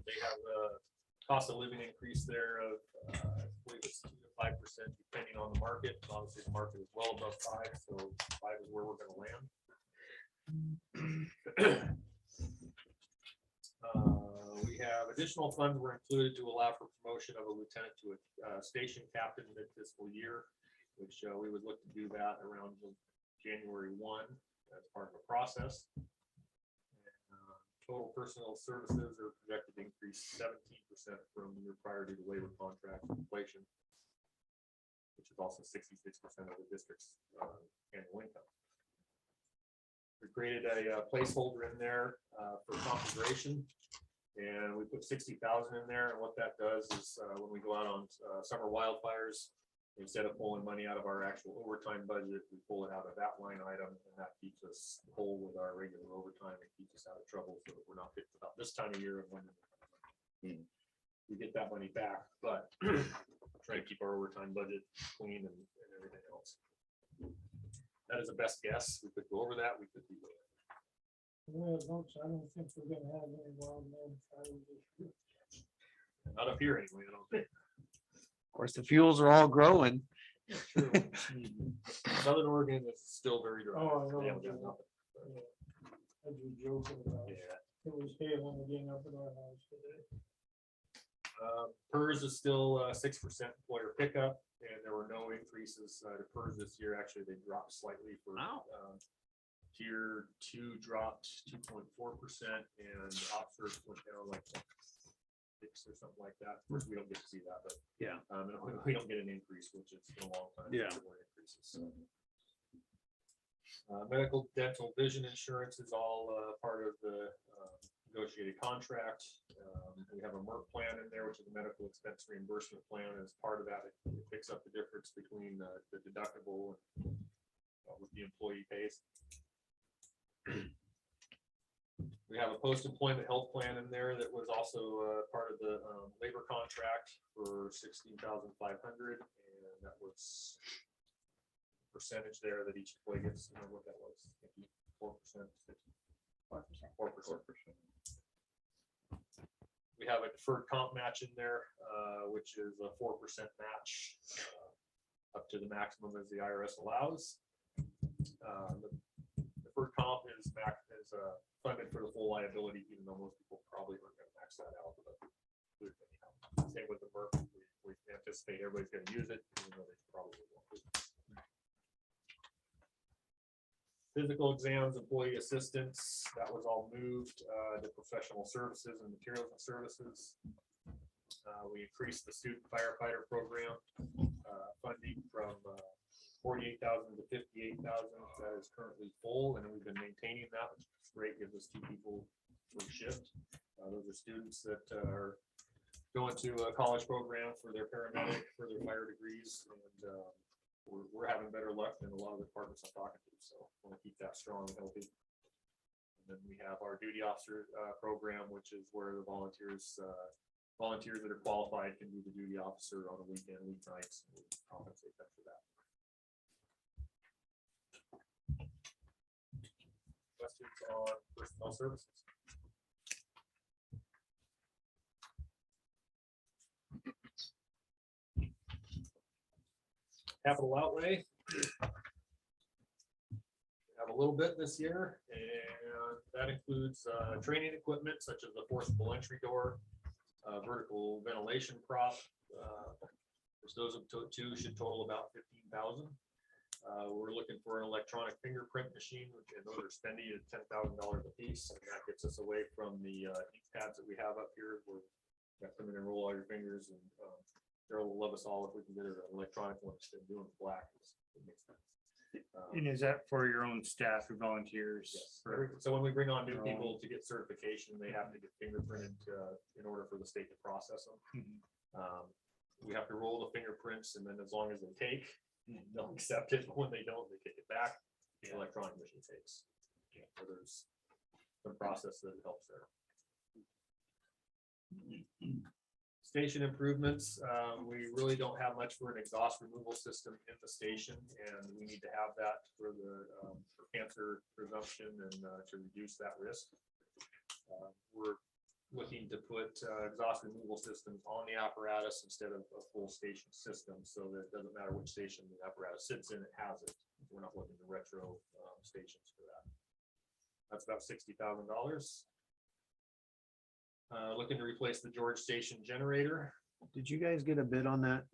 E: They have a cost of living increase there of, I believe it's 2 to 5% depending on the market. Obviously, the market is well above 5, so 5 is where we're going to land. We have additional funds were included to allow for promotion of a lieutenant to a station captain mid fiscal year, which we would look to do that around January 1 as part of the process. Total personnel services are projected to increase 17% from the year prior due to labor contract inflation, which is also 66% of the district's annual income. We created a placeholder in there for configuration, and we put 60,000 in there. And what that does is when we go out on summer wildfires, Instead of pulling money out of our actual overtime budget, we pull it out of that line item, and that keeps us whole with our regular overtime and keeps us out of trouble, so that we're not getting about this time of year and when we get that money back, but try to keep our overtime budget clean and everything else. That is a best guess. We could go over that, we could be.
G: Well, folks, I don't think we're gonna have any wild man fires this year.
E: Not up here anyway, I don't think.
C: Of course, the fuels are all growing.
E: True. Southern Oregon is still very dry.
G: Oh, I know.
E: They haven't got nothing.
G: I was joking about it.
E: Yeah.
G: It was hailing again up at our house today.
E: PERS is still 6% employer pickup, and there were no increases to PERS this year. Actually, they dropped slightly for tier 2 dropped 2.4%, and officers went down like 6 or something like that. Of course, we don't get to see that, but
C: Yeah.
E: we don't get an increase, which is been a long time.
C: Yeah.
E: since there were increases. So. Medical, dental, vision insurance is all part of the negotiated contract. We have a MERP plan in there, which is a medical expense reimbursement plan. As part of that, it picks up the difference between the deductible and what the employee pays. We have a post-employment health plan in there that was also part of the labor contract for $16,500, and that was percentage there that each employee gets. You know what that was? 4%. 4%. We have a deferred comp match in there, which is a 4% match up to the maximum as the IRS allows. The deferred comp is funded for the full liability, even though most people probably aren't going to max that out. But same with the MERP, we anticipate everybody's going to use it, even though they probably won't. Physical exams, employee assistance, that was all moved to professional services and materials and services. We increased the student firefighter program funding from 48,000 to 58,000. That is currently full, and we've been maintaining that, which is great. Gives us 2 people per shift. Those are students that are going to a college program for their paramedic, for their fire degrees, and we're having better luck than a lot of the departments I'm talking to. So I want to keep that strong and healthy. And then we have our duty officer program, which is where the volunteers that are qualified can be the duty officer on a weekend, weeknights, and we compensate them for that. Questions on personnel services? Capital outlay. Have a little bit this year, and that includes training equipment such as the forcible entry door, vertical ventilation prop. Which those two should total about 15,000. We're looking for an electronic fingerprint machine, which and those are spendy at $10,000 a piece, and that gets us away from the ink pads that we have up here, where you have to come in and roll all your fingers. And Daryl will love us all if we can get an electronic one instead of doing it black. It makes sense.
A: And is that for your own staff or volunteers?
E: Yes. So when we bring on new people to get certification, they have to get fingerprinted in order for the state to process them. We have to roll the fingerprints, and then as long as they take, they'll accept it. When they don't, they kick it back. The electronic machine takes. So there's some process that helps there. Station improvements, we really don't have much for an exhaust removal system in the station, and we need to have that for the for cancer presumption and to reduce that risk. We're looking to put exhaust removal systems on the apparatus instead of a full station system, so that it doesn't matter which station the apparatus sits in, it has it. We're not looking to retro stations for that. That's about $60,000. Looking to replace the George Station generator.
C: Did you guys get a bid on that,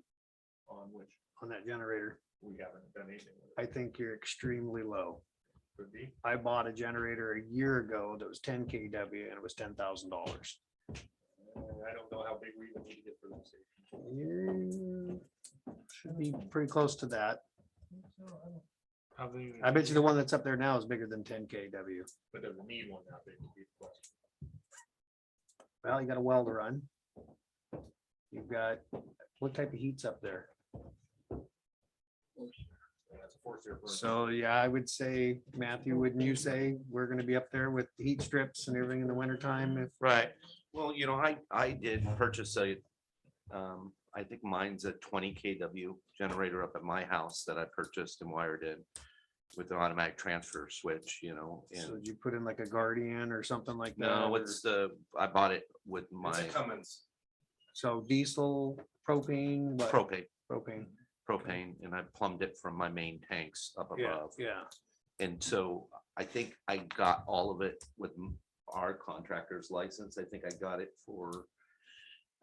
E: On which
C: on that generator?
E: we haven't done anything with
C: I
E: it.
C: think you're extremely low.
E: Could be.
C: I bought a generator a year ago that was 10 kW and it was $10,000.
E: I don't know how big we even need to get for those stations.
C: Should be pretty close to that.
A: Probably.
C: I bet you the one that's up there now is bigger than 10 kW.
E: But doesn't need one that big to be the question.
C: Well, you got a welder run. You've got, what type of heat's up there?
E: forced air. burn.
C: So, yeah, I would say, Matthew, wouldn't you say we're gonna be up there with heat strips and everything in the wintertime? If
B: Right. Well, I did purchase I think mine's a 20 kW generator up at my house that I purchased and wired in with an automatic transfer switch,
C: So
B: and
C: did you put in like a Guardian or something like that?
B: no,
C: or-
B: it's I bought it with my
E: Cummins.
C: So diesel, propane, what?
B: propane,
C: Propane.
B: and I plumbed it from my main tanks up
C: Yeah,
B: above.
C: yeah.
B: And so I think I got all of it with our contractor's license. I think I got it for,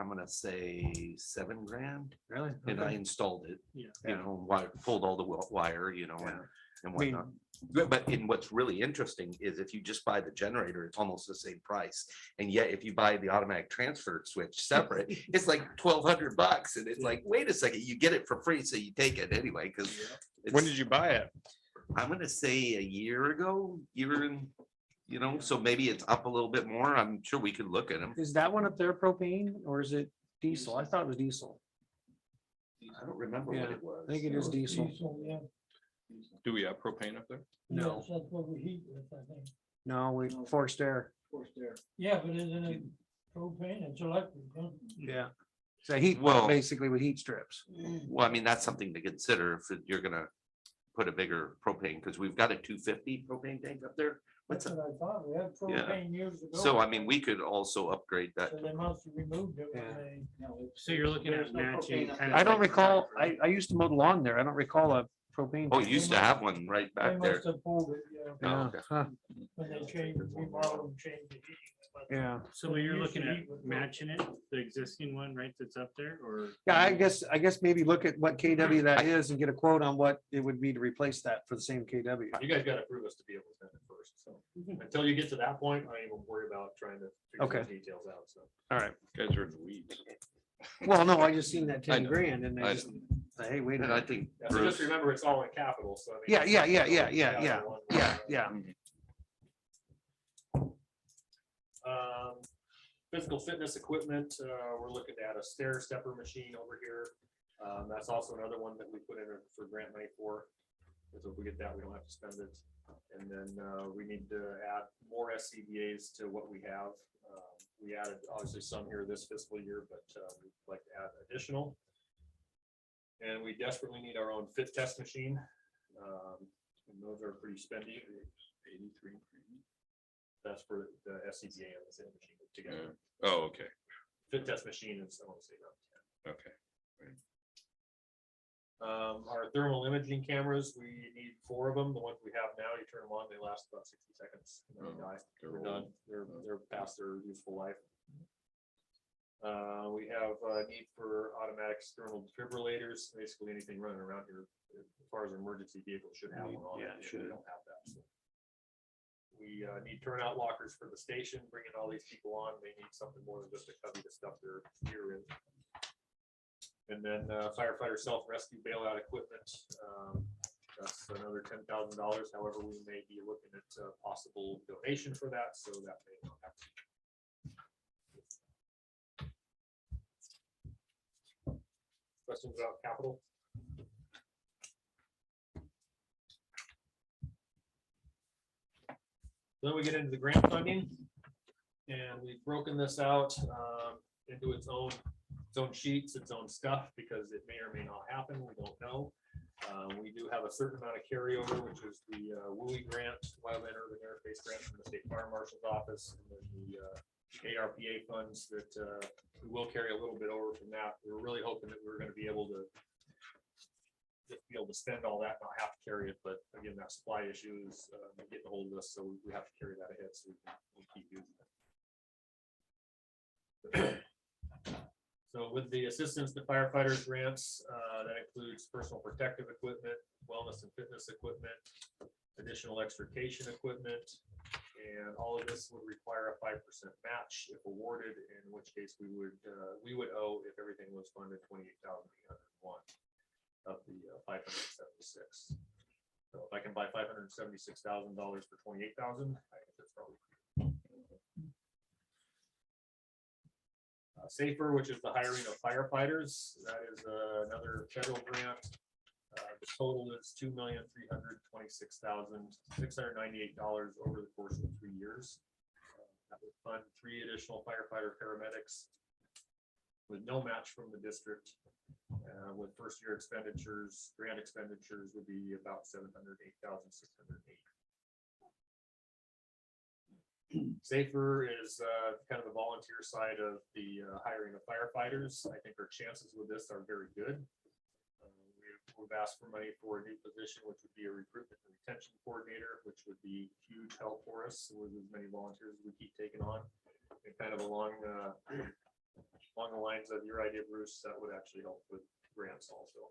B: I'm gonna say $7,000.
C: Really?
B: And I
C: Okay.
B: installed it,
A: Yeah.
B: pulled all the wire,
C: Yeah.
B: and
C: I mean,
B: whatnot. But what's really interesting is if you just buy the generator, it's almost the same price. And yet if you buy the automatic transfer switch separate, it's like $1,200. And it's like, wait a second, you get it for free, so you take it anyway, because.
I: When did you buy it?
B: I'm gonna say a year ago, so maybe it's up a little bit more. I'm sure we could look at them.
C: Is that one up there propane or is it diesel? I thought it was diesel.
B: I don't remember what
C: Yeah,
B: it was.
C: I think it is diesel.
G: Yeah.
F: Do we have propane up there?
C: No,
G: Yes, that's what we heat with, I think.
C: no, we forced air.
G: Yeah, but isn't it propane? It's electric, huh?
C: Yeah. So heat,
B: Well-
C: basically with heat strips.
B: Well, I mean, that's something to consider if you're gonna put a bigger propane, because we've got a 250 propane tank up there.
G: That's
B: What's
G: what I thought. We had
B: Yeah.
G: propane years ago.
B: So I mean, we could also upgrade that.
G: So they must have removed it when
C: Yeah.
G: they.
A: So you're looking at matching. kind of
C: I don't
A: like-
C: recall, I used to mow the lawn there. I don't recall a propane.
B: Oh,
C: tank.
B: you used to have one right
G: They
B: back there.
G: must have pulled it, yeah,
B: Oh,
C: Yeah,
B: okay.
C: huh,
G: when they changed, remodeled and changed the heating. But
C: yeah.
A: So you're looking at
G: Usually with-
A: matching it, the existing one, right, that's up there, or?
C: Yeah, I guess maybe look at what KW that is and get a quote on what it would be to replace that for the same KW.
E: You guys gotta prove us to be able to spend it first, so until you get to that point, I ain't gonna worry about trying to figure
C: Okay.
E: the details out, so.
C: All right.
F: Guys are in the weeds.
C: Well, no, I just seen that
F: I
C: 10
F: know.
C: grand and
F: I
C: I just, say, hey, wait a
B: And I
C: minute.
B: think
E: Yeah, so just
B: Bruce,
E: remember, it's all in capital, so. I mean,
C: Yeah, yeah, yeah,
E: it's
C: yeah,
E: all
C: yeah,
E: capital
C: yeah,
E: one,
C: yeah, yeah.
E: Physical fitness equipment, we're looking to add a stair stepper machine over here. That's also another one that we put in for grant money for. So if we get that, we don't have to spend it. And then we need to add more SCBA's to what we have. We added obviously some here this fiscal year, but we'd like to add additional. And we desperately need our own fit test machine. And those are pretty spendy.
F: 83.
E: That's for the SCBA and the same machine together.
F: Oh, okay,
E: Fit test machine is, I want to say around 10.
F: okay.
E: Our thermal imaging cameras, we need 4 of them. The ones we have now, you turn them on, they last about 60 seconds. And then they die.
F: They're
E: They're
F: old.
E: done. They're past their useful life. We have a need for automatic external defibrillators. Basically anything running around here, as far as an emergency vehicle should have one on it.
C: Yeah, it
E: We
C: should.
E: don't have that. So. We need turnout lockers for the station, bringing all these people on. They need something more than just a cubby to stuff their gear in. And then firefighter self-rescue bailout equipment. That's another $10,000. However, we may be looking at a possible donation for that, so that may not happen. Questions about capital? Then we get into the grant funding. And we've broken this out into its own sheets, its own stuff, because it may or may not happen. We don't know. We do have a certain amount of carryover, which is the WUI grant, Wildland Urban Interface grant from the State Fire Marshal's Office, and then the ARPA funds that we will carry a little bit over from that. We were really hoping that we were going to be able to spend all that, not have to carry it. But again, that supply issue is getting a hold of us, so we have to carry that ahead so we keep using it. So with the assistance to firefighters grants, that includes personal protective equipment, wellness and fitness equipment, additional extrication equipment, and all of this would require a 5% match if awarded, in which case we would owe, if everything was funded, $28,801 of the 576. So if I can buy $576,000 for $28,000, I think that's probably SAFER, which is the hiring of firefighters. That is another federal grant. The total is $2,326,698 over the course of 3 years. That would fund 3 additional firefighter paramedics with no match from the district. With first year expenditures, grant expenditures would be about $708,608. Safer is kind of the volunteer side of the hiring of firefighters. I think our chances with this are very good. We've asked for money for a new position, which would be a recruitment and retention coordinator, which would be huge help for us with as many volunteers as we keep taking on. And kind of along the lines of your idea, Bruce, that would actually help with grants also.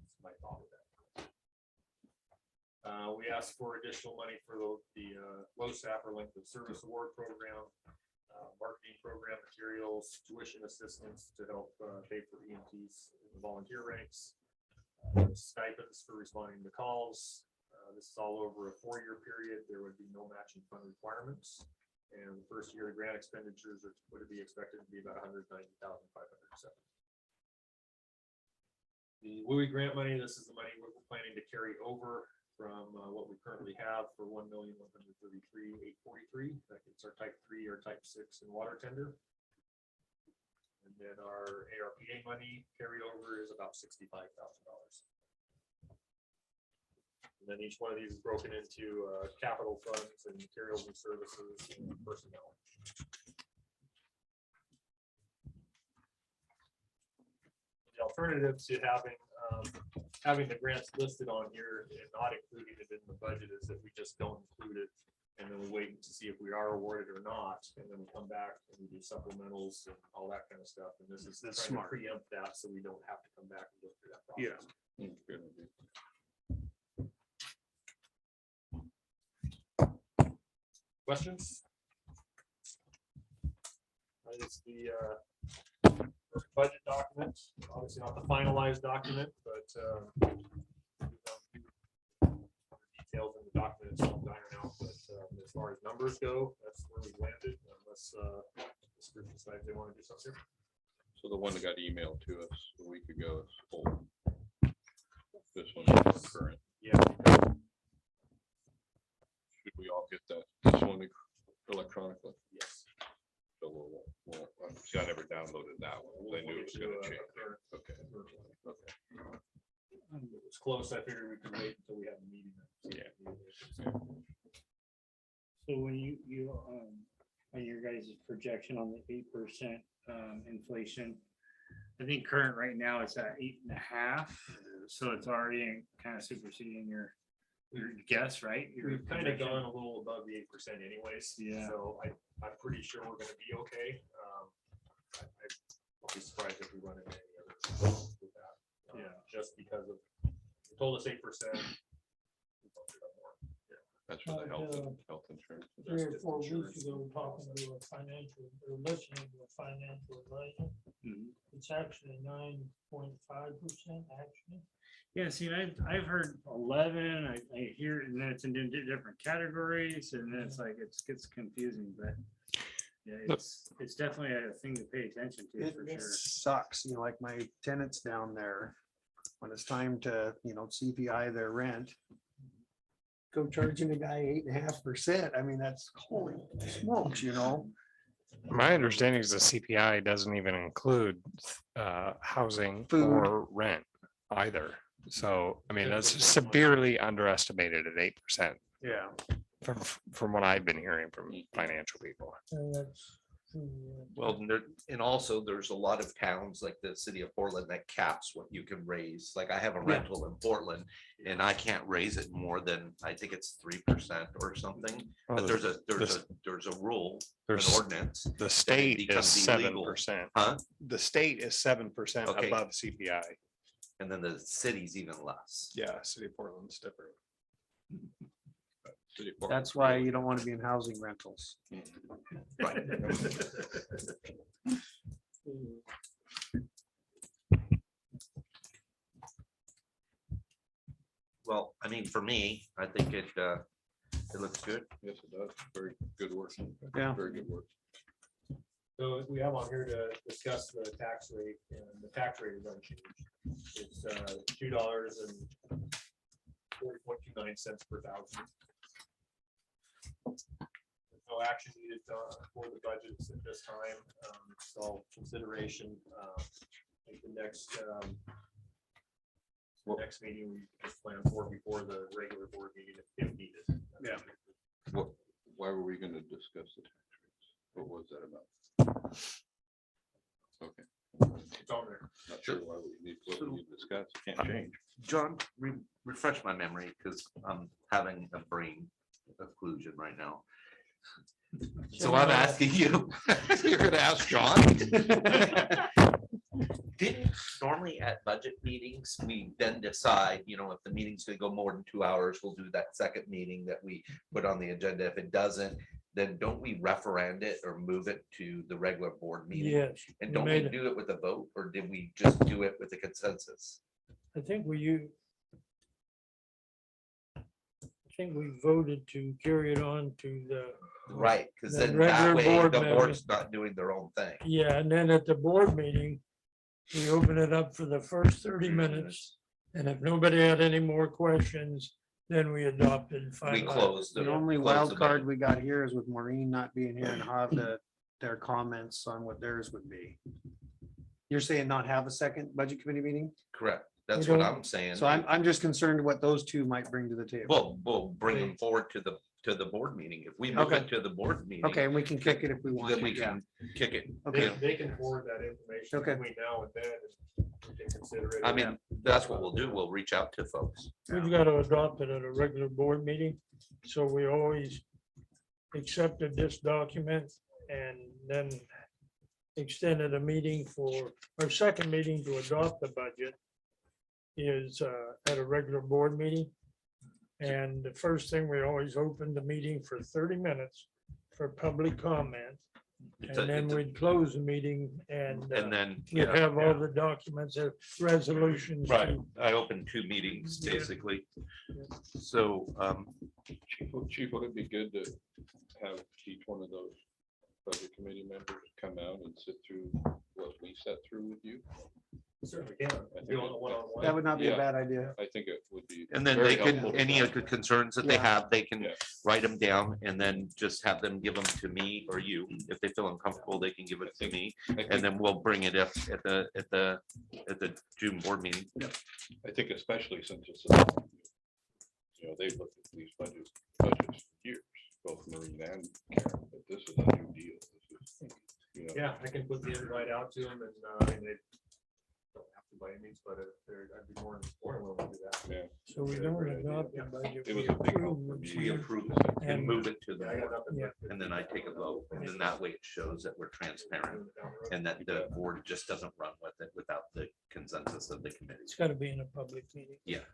E: That's my thought with that. We asked for additional money for the low staff or length of service award program, marketing program materials, tuition assistance to help pay for EMTs in the volunteer ranks, stipends for responding to calls. This is all over a 4-year period. There would be no matching fund requirements. And the first year grant expenditures would be expected to be about $190,507. The WUI grant money, this is the money we're planning to carry over from what we currently have for $1,133,843. That gets our type 3 or type 6 in water tender. And then our ARPA money carryover is about $65,000. And then each one of these is broken into capital funds and materials and services and personnel. The alternative to having the grants listed on here and not including it in the budget is that we just don't include it. And then we wait to see if we are awarded or not, and then we come back and we do supplementals and all that kind of stuff. And this is
C: That's
E: trying to
C: smart.
E: preempt that, so we don't have to come back and go through that process.
C: Yeah.
F: Good idea.
E: Questions? It's the budget document, obviously not the finalized document, but details in the document itself to iron out. But as far as numbers go, that's where we landed, unless this group decides they want to do something.
F: So the one that got emailed to us a week ago is old. This one is current.
E: Yeah.
F: Should we all get this one electronically?
E: Yes.
F: So see, I never downloaded that one. I knew it was gonna change. Okay. Okay.
E: It was close. I figured we could wait until we have a meeting.
F: Yeah.
A: So when you on your guys' projection on the 8% inflation, I think current right now it's at 8.5, so it's already kind of superseding your guess, right? Your
E: We've kind of
A: projection.
E: gone a little above the 8% anyways.
A: Yeah.
E: So I'm pretty sure we're going to be okay. I'll be surprised if we run into any other problems with that.
A: Yeah.
E: Just because of, they told us 8%. We bumped it up more.
F: That's for the health insurance.
G: Three or
E: just
G: 4
E: insurance
G: weeks ago, talking to a financial, or listening to a financial advisor,
A: Mhm.
G: it's actually 9.5% actually.
A: Yeah, see, I've heard 11. I hear, and then it's in different categories, and then it's like it gets confusing. But yeah, it's definitely a thing to pay attention to for
C: It
A: sure.
C: sucks, like my tenants down there, when it's time to, CPI their rent. Go charging a guy 8.5%. I mean, that's holy smokes,
I: My understanding is the CPI doesn't even include housing
C: Food.
I: or rent either. So, I mean, that's severely underestimated at 8%
C: Yeah.
I: from what I've been hearing from financial people.
G: And that's,
B: Well, and also there's a lot of towns like the city of Portland that caps what you can raise. Like I have a rental in Portland and I can't raise it more than, I think it's 3% or something.
I: Well,
B: But there's a rule, an
I: There's
B: ordinance.
I: the state is
B: becomes illegal.
I: 7%.
B: Huh?
I: The state is 7%
B: Okay.
I: above CPI.
B: And then the city's even less.
I: Yeah, City of Portland's different.
F: City of Portland's
C: That's why
F: really-
C: you don't want to be in housing rentals.
B: Right. Well, I mean, for me, I think it looks good.
F: Yes, it does. Very good work.
C: Yeah.
F: Very good work.
E: So we have on here to discuss the tax rate, and the tax rate is unchanged. It's $2.40.29 per thousand. No action needed for the budgets at this time. It's all consideration. I think the next meeting we just plan for before the regular board meeting if needed.
C: Yeah.
F: Why were we gonna discuss the tax rates? What was that about? Okay,
E: It's on there.
F: not sure why we need to discuss, it can't change.
B: John, refresh my memory, because I'm having a brain occlusion right now. So I'm asking you, you're gonna ask John? Didn't normally at budget meetings, we then decide, if the meeting's gonna go more than 2 hours, we'll do that second meeting that we put on the agenda. If it doesn't, then don't we referend it or move it to the regular board meeting?
G: Yes,
B: And
G: we
B: don't we
G: made it.
B: do it with a vote, or did we just do it with a consensus?
G: I think we voted to carry it on to the,
B: Right, because
G: The
B: then that
G: regular
B: way
G: board
B: the
G: member-
B: board's not doing their own thing.
G: yeah, and then at the board meeting, we open it up for the first 30 minutes. And if nobody had any more questions, then we adopted and
B: We
G: finalized.
B: closed.
C: The only
B: closed
C: wild
B: the
C: card
B: vote.
C: we got here is with Maureen not being here and have their comments on what theirs would be. You're saying not have a second budget committee meeting?
B: Correct. That's
G: We
B: what
G: don't-
B: I'm saying.
C: So I'm just concerned what those two might bring to the table.
B: We'll bring them forward to the board meeting. If we move
C: Okay.
B: it to the board meeting.
C: Okay, and we can kick it if we want.
B: Then we
C: to, yeah.
B: can kick it.
C: Okay.
E: They can forward that information
C: Okay.
E: between now and then. And we can consider it.
B: I mean, that's what we'll do. We'll reach out to folks.
G: We've got to adopt it at a regular board meeting, so we always accepted this document and then extended a meeting for, our second meeting to adopt the budget is at a regular board meeting. And the first thing, we always open the meeting for 30 minutes for public comment.
B: It's a-
G: And then
B: it's a-
G: we'd close the meeting and
B: And then,
G: we'd
B: yeah,
G: have all the documents, resolutions.
B: right. I opened 2 meetings,
G: Yeah.
B: basically. So,
F: Chief, would it be good to have each one of those budget committee members come out and sit through what we sat through with you?
E: Certainly can.
F: I think
E: Do it
F: it-
E: one-on-one.
C: That would not be a
F: Yeah.
C: bad idea.
F: I think it would be.
B: and then
F: very
B: they can,
F: helpful to
B: any of
F: them.
B: the concerns that they
C: Yeah.
B: have, they can
F: Yeah.
B: write them down and then just have them give them to me or you. If they feel uncomfortable, they can give it to me.
F: I think-
B: And then we'll bring it up at the June board meeting.
F: I think especially since it's, they've looked at these budgets for years, both Marine and Karen, but this is a new deal. This is,
E: Yeah, I can put the invite out to them and they don't have to by any means, but if they're, I'd be more than willing to do that.
F: Yeah,
G: So we
F: Yeah,
G: don't
F: great idea.
G: adopt the budget.
F: it
G: we
F: was a big help
G: approve
F: for
G: it.
F: me.
B: We approve and
G: And-
B: move it to
E: Yeah, I got
B: the,
E: nothing.
G: Yeah.
E: but-
B: and then I take a vote. And then that way it shows that we're transparent and that the board just doesn't run with it without the consensus of the committee.
G: It's got to be in a public meeting.
B: Yeah.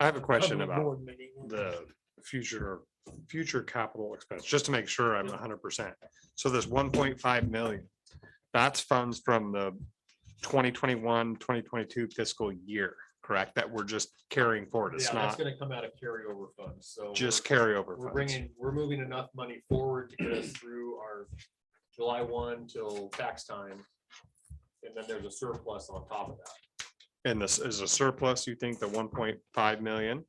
I: I have a question
G: Public
I: about
G: board meeting.
I: the future capital expense, just to make sure I'm 100%. So this 1.5 million, that's funds from the 2021, 2022 fiscal year, correct? That we're just carrying forward. It's
E: Yeah, that's
I: not
E: gonna come out of carryover funds, so.
I: just
E: we're-
I: carryover
E: We're
I: funds.
E: we're moving enough money forward to get us through our July 1 till tax time. And then there's a surplus on top of that.
I: And this is a surplus, you think, the 1.5 million?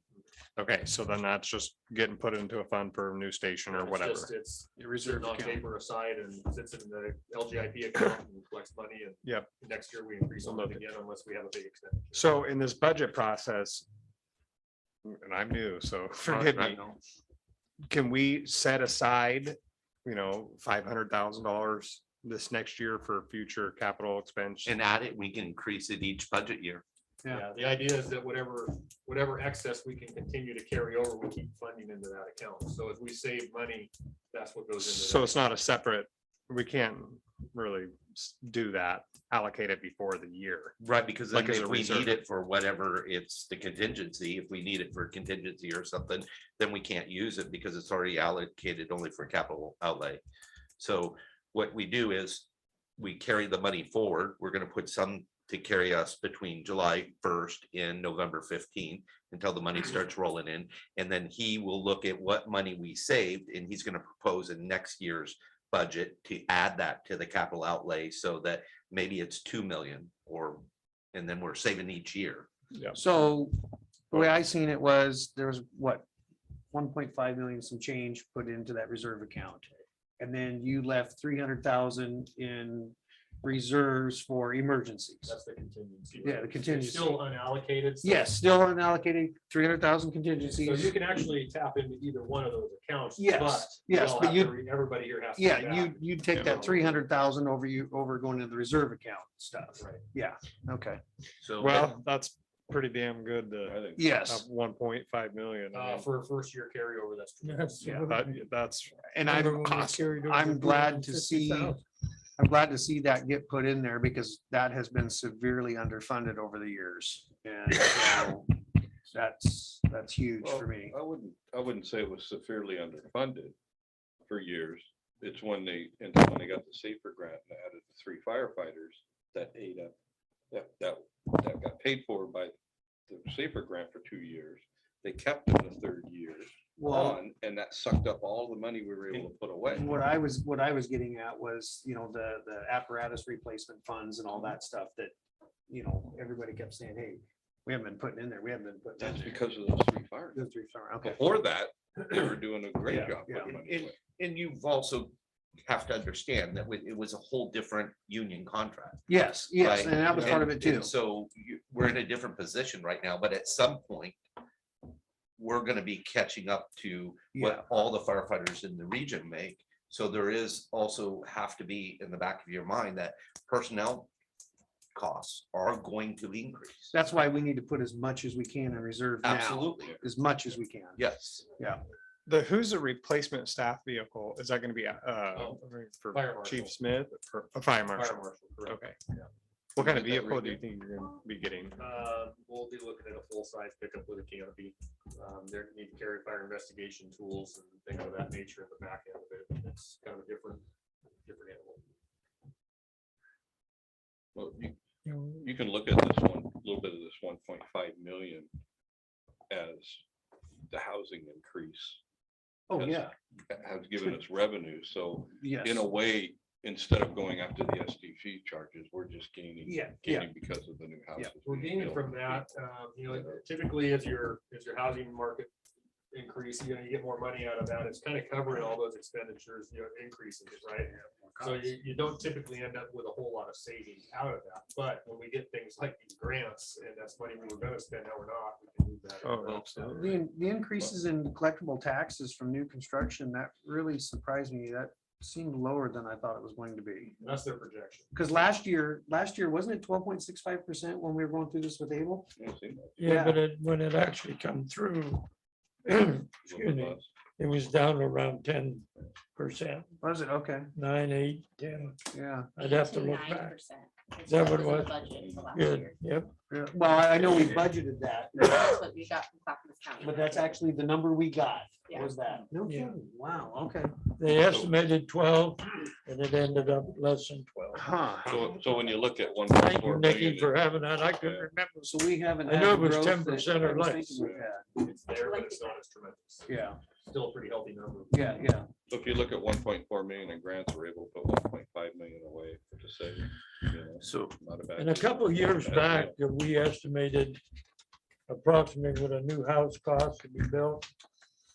I: Okay, so then that's just getting put into a fund for a new station or
E: It's
I: whatever.
E: just- It's
C: Your reserve
E: sitting on
C: account.
E: paper aside and sits in the LGIP account and collects money and.
I: Yep.
E: Next year we increase on it again unless we have a big extent.
I: So in this budget process, and I'm new, so forgive me, can we set aside, $500,000 this next year for future capital expense?
B: And add it, we can increase it each budget year.
C: Yeah.
E: Yeah, the idea is that whatever excess we can continue to carry over, we keep funding into that account. So if we save money, that's what goes into.
I: So
E: that.
I: it's not a separate, we can't really do that, allocate it before the year.
B: Right, because then
I: Like as a
B: if we
I: reserve.
B: need it for whatever, it's the contingency, if we need it for contingency or something, then we can't use it because it's already allocated only for capital outlay. So what we do is we carry the money forward. We're gonna put some to carry us between July 1st and November 15th until the money starts rolling in. And then he will look at what money we saved and he's gonna propose in next year's budget to add that to the capital outlay so that maybe it's 2 million or, and then we're saving each year.
C: So the way I seen it was, there was what, 1.5 million some change put into that reserve account. And then you left 300,000 in reserves for emergencies.
E: That's the contingency.
C: Yeah, the
E: It's
C: contingency.
E: Still unallocated. so-
C: Yes, still unallocated 300,000
E: So you
C: contingencies.
E: can actually tap into either one of those accounts.
C: Yes,
E: but
C: yes,
E: all
C: but
E: have
C: you-
E: to everybody here has. to
C: Yeah,
E: do that.
C: you take that 300,000 over going into the reserve account stuff.
E: Right.
C: Yeah, okay.
B: So.
I: Well, that's pretty damn good
F: I
I: to
F: think.
C: Yes,
I: have 1.5 million. I mean,
E: For a first year carryover, that's.
G: Yes.
C: Yeah.
I: That's
C: and
G: Remember when we
C: I'm,
G: carried over
C: I'm glad to
G: 250,000?
C: see, I'm glad to see that get put in there because that has been severely underfunded over the years. And so that's huge for me.
F: I wouldn't say it was severely underfunded for years. It's when they got the safer grant and added the 3 firefighters that ate up, that got paid for by the safer grant for 2 years. They kept it the 3rd year
C: Well,
F: on, and that sucked up all the money we were able to put away.
C: what I was getting at was, the apparatus replacement funds and all that stuff that, everybody kept saying, hey, we haven't been putting in there. We haven't been putting. in
F: That's
C: there."
F: because of those 3 fires.
C: The three fire- Okay.
F: Before that, they were doing a great
C: Yeah,
F: job.
C: yeah.
F: putting money
B: And,
F: away.
B: and you've also have to understand that it was a whole different union contract.
C: Yes, yes,
B: right?
C: and that was part of it too.
B: And so we're in a different position right now, but at some point, we're gonna be catching up to
C: Yeah.
B: what all the firefighters in the region make. So there is also have to be in the back of your mind that personnel costs are going to increase.
C: That's why we need to put as much as we can in reserve now,
B: Absolutely,
C: as much as we can.
B: yes.
I: who's the replacement staff vehicle? Is that gonna be for
E: Fire marshal.
I: Chief Smith or a fire
E: Fire
I: marshal?
E: marshal, correct.
I: Okay. What kind of
F: Get that
I: vehicle do you
F: rebuilt.
I: think you're gonna be getting?
E: We'll be looking at a full-size pickup with a canopy. They need to carry fire investigation tools and things of that nature in the back end of it. It's kind of a different animal.
F: Well, you can look at this one, a little bit of this 1.5 million as the housing increase
C: Oh,
F: Yes.
C: yeah,
F: has given us revenue. So
C: yes.
F: in a way, instead of going after the SDG charges, we're just gaining,
C: Yeah,
F: because of the new houses.
E: We're
F: being
E: gaining
F: built.
E: from that, typically as your housing market increase, you get more money out of that. It's kind of covering all those expenditures, increasing it, right? So you don't typically end up with a whole lot of savings out of that. But when we get things like these grants, and that's money we were gonna spend, now we're not, we can move that.
I: Oh,
E: into-
I: absolutely.
C: The increases in collectible taxes from new construction, that really surprised me. That seemed lower than I thought it was going to be.
E: That's their projection.
C: Because last year, wasn't it 12.65% when we were going through this with Able?
F: Yeah, see, that's
C: Yeah.
G: Yeah, but when it actually come through,
F: a little
G: excuse me,
F: less.
G: it was down around 10%,
C: Was it? Okay,
G: 9, 8, 10.
C: yeah.
G: I'd have to look back.
D: 9%.
G: Is that what it
D: in the
G: was?
D: budget for last
G: Good,
D: year.
G: yep.
C: Yeah. Well, I know we budgeted that,
D: That's what we got from Clackamas County.
C: but that's actually the number we got,
D: Yeah.
C: was that. No
G: Yeah.
C: kidding. Wow, okay.
G: They estimated 12 and it ended up less than 12.
C: Huh.
F: So when you look at one.
G: Thank you, Nikki, for having that. I couldn't remember.
C: So we haven't.
G: I know
C: had
G: it was
C: growth
G: 10%
C: that I
G: or
C: was
G: less.
C: thinking we had.
E: It's there, but it's not as tremendous.
C: Yeah,
E: Still a pretty healthy number.
C: yeah, yeah.
F: So if you look at 1.4 million in grants, we're able to put 1.5 million away to save.
B: So
F: Not a bad.
G: And a couple of years
F: not a bad
G: back, we estimated approximately what a new house cost to be built.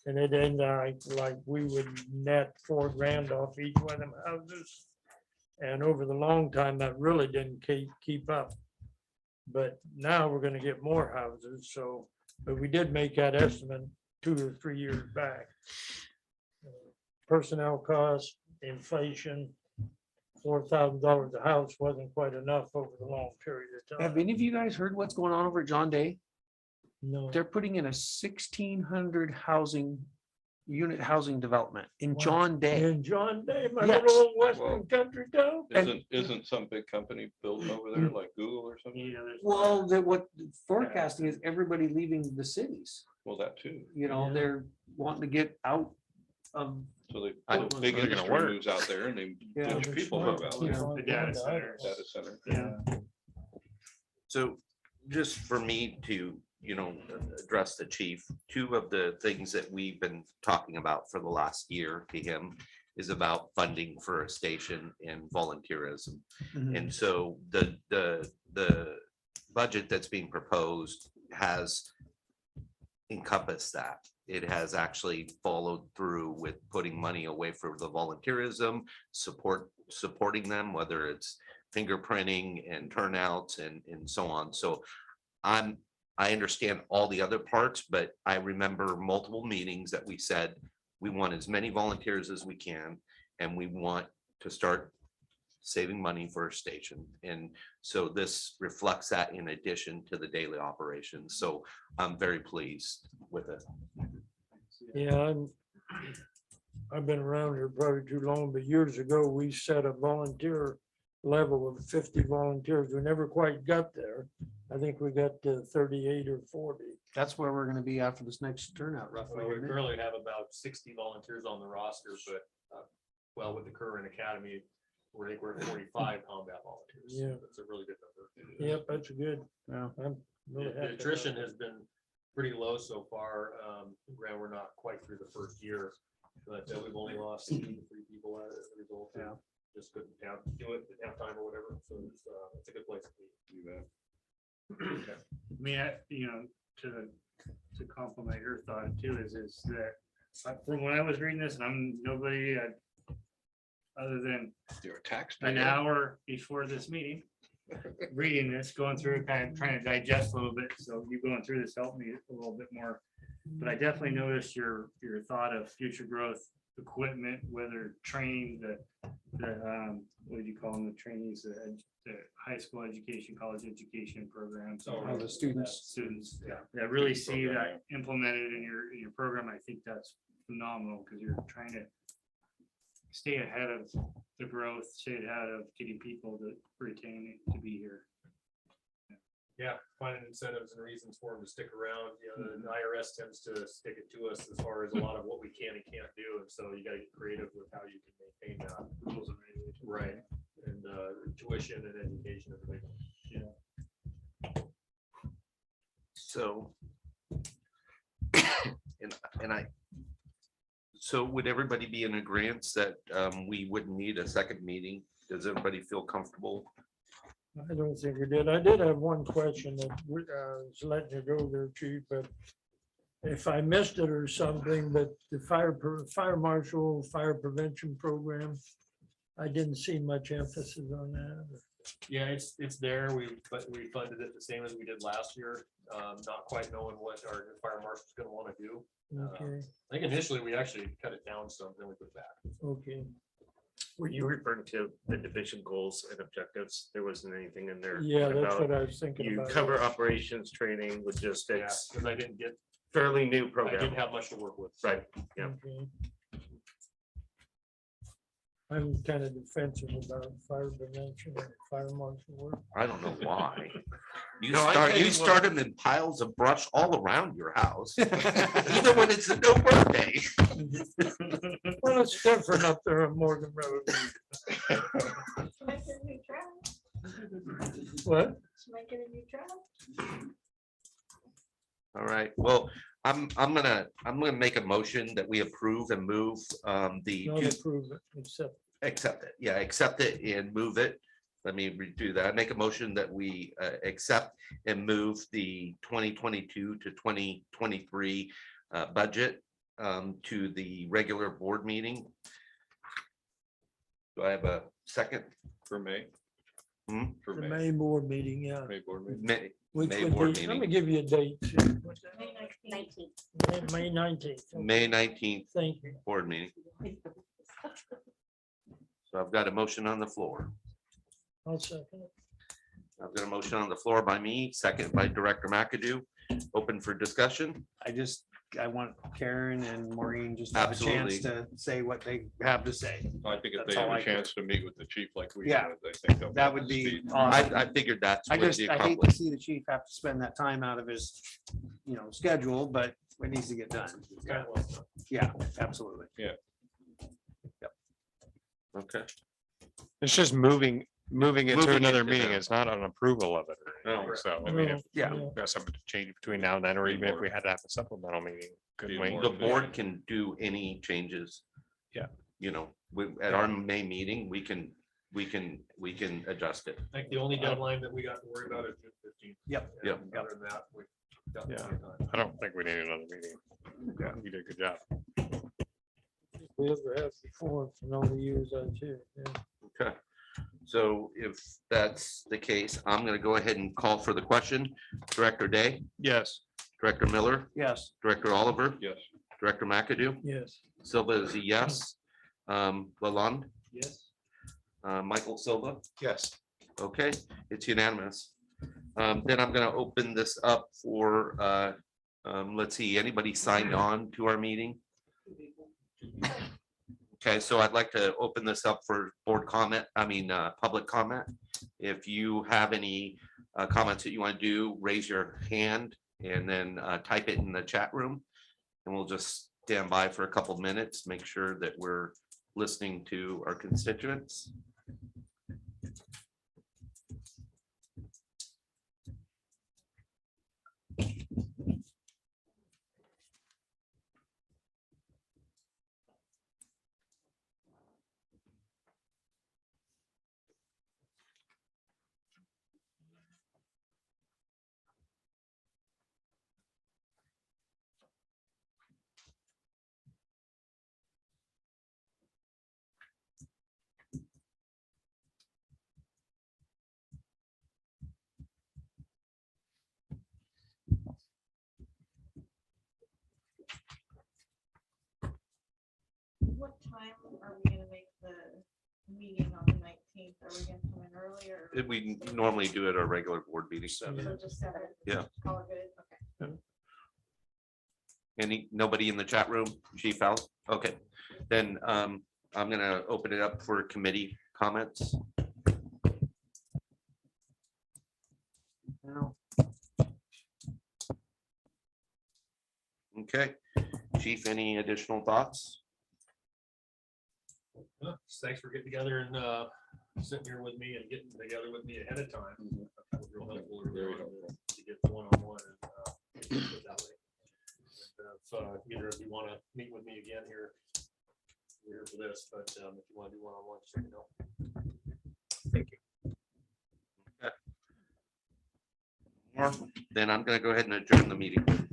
G: And it ended like we would net $4,000 off each one of them houses. And over the long time, that really didn't keep up. But now we're gonna get more houses, so, but we did make that estimate 2 or 3 years back. Personnel costs, inflation, $4,000 a house wasn't quite enough over the long period of
C: Have
G: time.
C: any of you guys heard what's going on over at John Day?
G: No.
C: They're putting in a 1,600 unit housing development in
G: Wow.
C: John Day.
G: In John Day, my
C: Yes.
G: little old western
F: Well,
G: country town.
F: Isn't some big company building over there like Google or something?
E: Yeah, there's-
C: Well, what forecasting is everybody leaving the cities.
F: Well, that too.
G: Yeah.
C: They're wanting to get out of,
F: So they,
B: I-
F: the big
I: they're gonna
F: industry
I: work.
F: moves out there and they,
C: Yeah.
F: bunch of people move out.
C: Yeah.
E: The data center.
F: Data center.
E: Yeah.
B: So just for me to, address the chief, 2 of the things that we've been talking about for the last year to him is about funding for a station and volunteerism.
C: Mhm.
B: And so the budget that's being proposed has encompassed that. It has actually followed through with putting money away for the volunteerism, supporting them, whether it's fingerprinting and turnouts and so on. So I understand all the other parts, but I remember multiple meetings that we said, we want as many volunteers as we can, and we want to start saving money for a station. And so this reflects that in addition to the daily operations. So I'm very pleased with it.
G: Yeah, I've been around here probably too long, but years ago, we set a volunteer level of 50 volunteers. We never quite got there. I think we got to 38 or 40.
C: That's where we're gonna be after this next turnout roughly.
E: We
C: isn't it?
E: currently have about 60 volunteers on the roster, but well, with the current academy, we're at 45 combat volunteers.
G: Yeah.
E: That's a really good number.
G: Yep, that's good.
C: Yeah.
G: I'm really
E: The
G: happy
E: attrition
G: about
E: has been pretty low so far. Granted, we're not quite through the first year, but we've only lost 3 people as a result.
C: Yeah.
E: Just couldn't do it, didn't have time or whatever. So it's a good place to be.
F: You bet.
A: I mean, to compliment your thought too, is that from when I was reading this, and I'm nobody other than
F: You're a taxpayer.
A: an hour before this meeting, reading this, going through it, kind of trying to digest a little bit. So you going through this helped me a little bit more. But I definitely noticed your thought of future growth equipment, whether training, what do you call them, the trainees, the high school education, college education programs.
C: Oh, the students.
A: Students, yeah, that really see that implemented in your program. I think that's phenomenal, because you're trying to stay ahead of the growth, stay ahead of getting people to retain it, to be here.
E: Yeah, finding incentives and reasons for them to stick around. You know, the IRS tends to stick it to us as far as a lot of what we can and can't do. And so you gotta get creative with how you can maintain that. Rules and regulations. Right. And tuition and education is a big one. Yeah.
B: So. So would everybody be in agreement that we wouldn't need a second meeting? Does everybody feel comfortable?
G: I don't think we did. I did have one question that was letting you go there, chief, but if I missed it or something, but the fire marshal, fire prevention program, I didn't see much emphasis on that.
E: Yeah, it's there. But we funded it the same as we did last year. Not quite knowing what our fire marshal's gonna want to do.
G: Okay,
E: I think initially we actually cut it down some, then we put it back.
G: okay.
J: Were you referring to the division goals and objectives? There wasn't anything in there.
G: Yeah, that's
J: about
G: what I was thinking
J: You
G: about.
J: cover operations, training,
E: Yeah,
J: logistics,
E: because I didn't
J: fairly new program.
E: have much to work with.
J: Right, yeah.
G: Okay. I'm kind of defensive about fire prevention and fire marshal work.
B: I don't know why. You
J: No, I
B: start,
J: tell
B: you
J: you
B: start them in piles of brush all around your house. Even when it's a no work day.
G: Well, it's different up there on Morgan Road.
D: Might get a new truck.
G: What?
D: Might get a new truck.
B: All right, well, I'm gonna make a motion that we approve and move the,
G: Not approve it, except
B: accept it, yeah, accept it and move it. Let me redo that. I make a motion that we accept and move the 2022 to 2023 budget to the regular board meeting. Do I have a second?
F: For May.
B: Hmm?
F: For
G: the
F: May.
G: May board meeting, yeah.
F: May board meeting.
G: Which
B: May
G: would
B: board
G: be, let
B: meeting.
G: me give you a date.
D: May 19th.
G: May 19th.
B: May 19th
G: Thank you.
B: board meeting. So I've got a motion on the floor.
G: I'll second it.
B: I've got a motion on the floor by me, second by Director McAdoo. Open for discussion.
C: I want Karen and Maureen just to have a chance
B: Absolutely.
C: to say what they have to say.
F: I think if
C: That's
F: they have
C: all
F: a
C: I
F: chance to meet with the chief like we
C: Yeah.
F: had, I think they'll
C: That
F: be
C: would
F: up to
C: be
F: speed.
C: awesome.
B: I figured that's
C: I
B: what
C: just,
B: the
C: I hate to
B: accomplish.
C: see the chief have to spend that time out of his, schedule, but it needs to get done.
E: It's kind of well done.
C: Yeah, absolutely.
B: Okay.
I: It's just moving it
B: Moving
I: to
B: it
I: another
B: to
I: meeting.
B: the-
I: It's not an approval of it. or anything.
B: No.
I: So, I mean, if
C: Yeah.
I: we've got something to change between now and then, or even if we had to have a supplemental meeting, couldn't
F: Be
I: we?
F: more-
B: The board can do any changes.
I: Yeah.
B: at our May meeting, we can adjust it.
E: I think the only deadline that we got to worry about is June 15th.
C: Yep.
B: Yep.
E: And other than that, we've got
I: Yeah.
E: plenty of time.
I: I don't think we need another meeting. Yeah, you did a good job.
G: We ever have before from all the years I was here.
B: Okay. So if that's the case, I'm going to go ahead and call for the question. Director Day,
I: Yes.
B: Director Miller,
C: Yes.
B: Director Oliver,
F: Yes.
B: Director McAdoo,
G: Yes.
B: Silva is a yes. Lalonde,
A: Yes.
B: Michael Silva.
C: Yes.
B: Okay, it's unanimous. Then I'm gonna open this up for, let's see, anybody signed on to our meeting? Okay, so I'd like to open this up for board comment, public comment. If you have any comments that you want to do, raise your hand and then type it in the chat room. And we'll just stand by for a couple of minutes, make sure that we're listening to our constituents.
D: What time are we gonna make the meeting on the 19th? Are we gonna come in earlier?
B: We normally do it at our regular board meeting.
D: So just 7?
B: Yeah.
D: Call it good, okay.
B: Nobody in the chat room, Chief Al? Okay, then I'm gonna open it up for committee comments. Okay, Chief, any additional thoughts?
E: Just thanks for getting together and sitting here with me and getting together with me ahead of time. That was real helpful early on to get one-on-one and put it that way. And if either of you want to meet with me again here, we're here for this, but if you want to do one-on-one, just let me know.
B: Then I'm gonna go ahead and adjourn the meeting.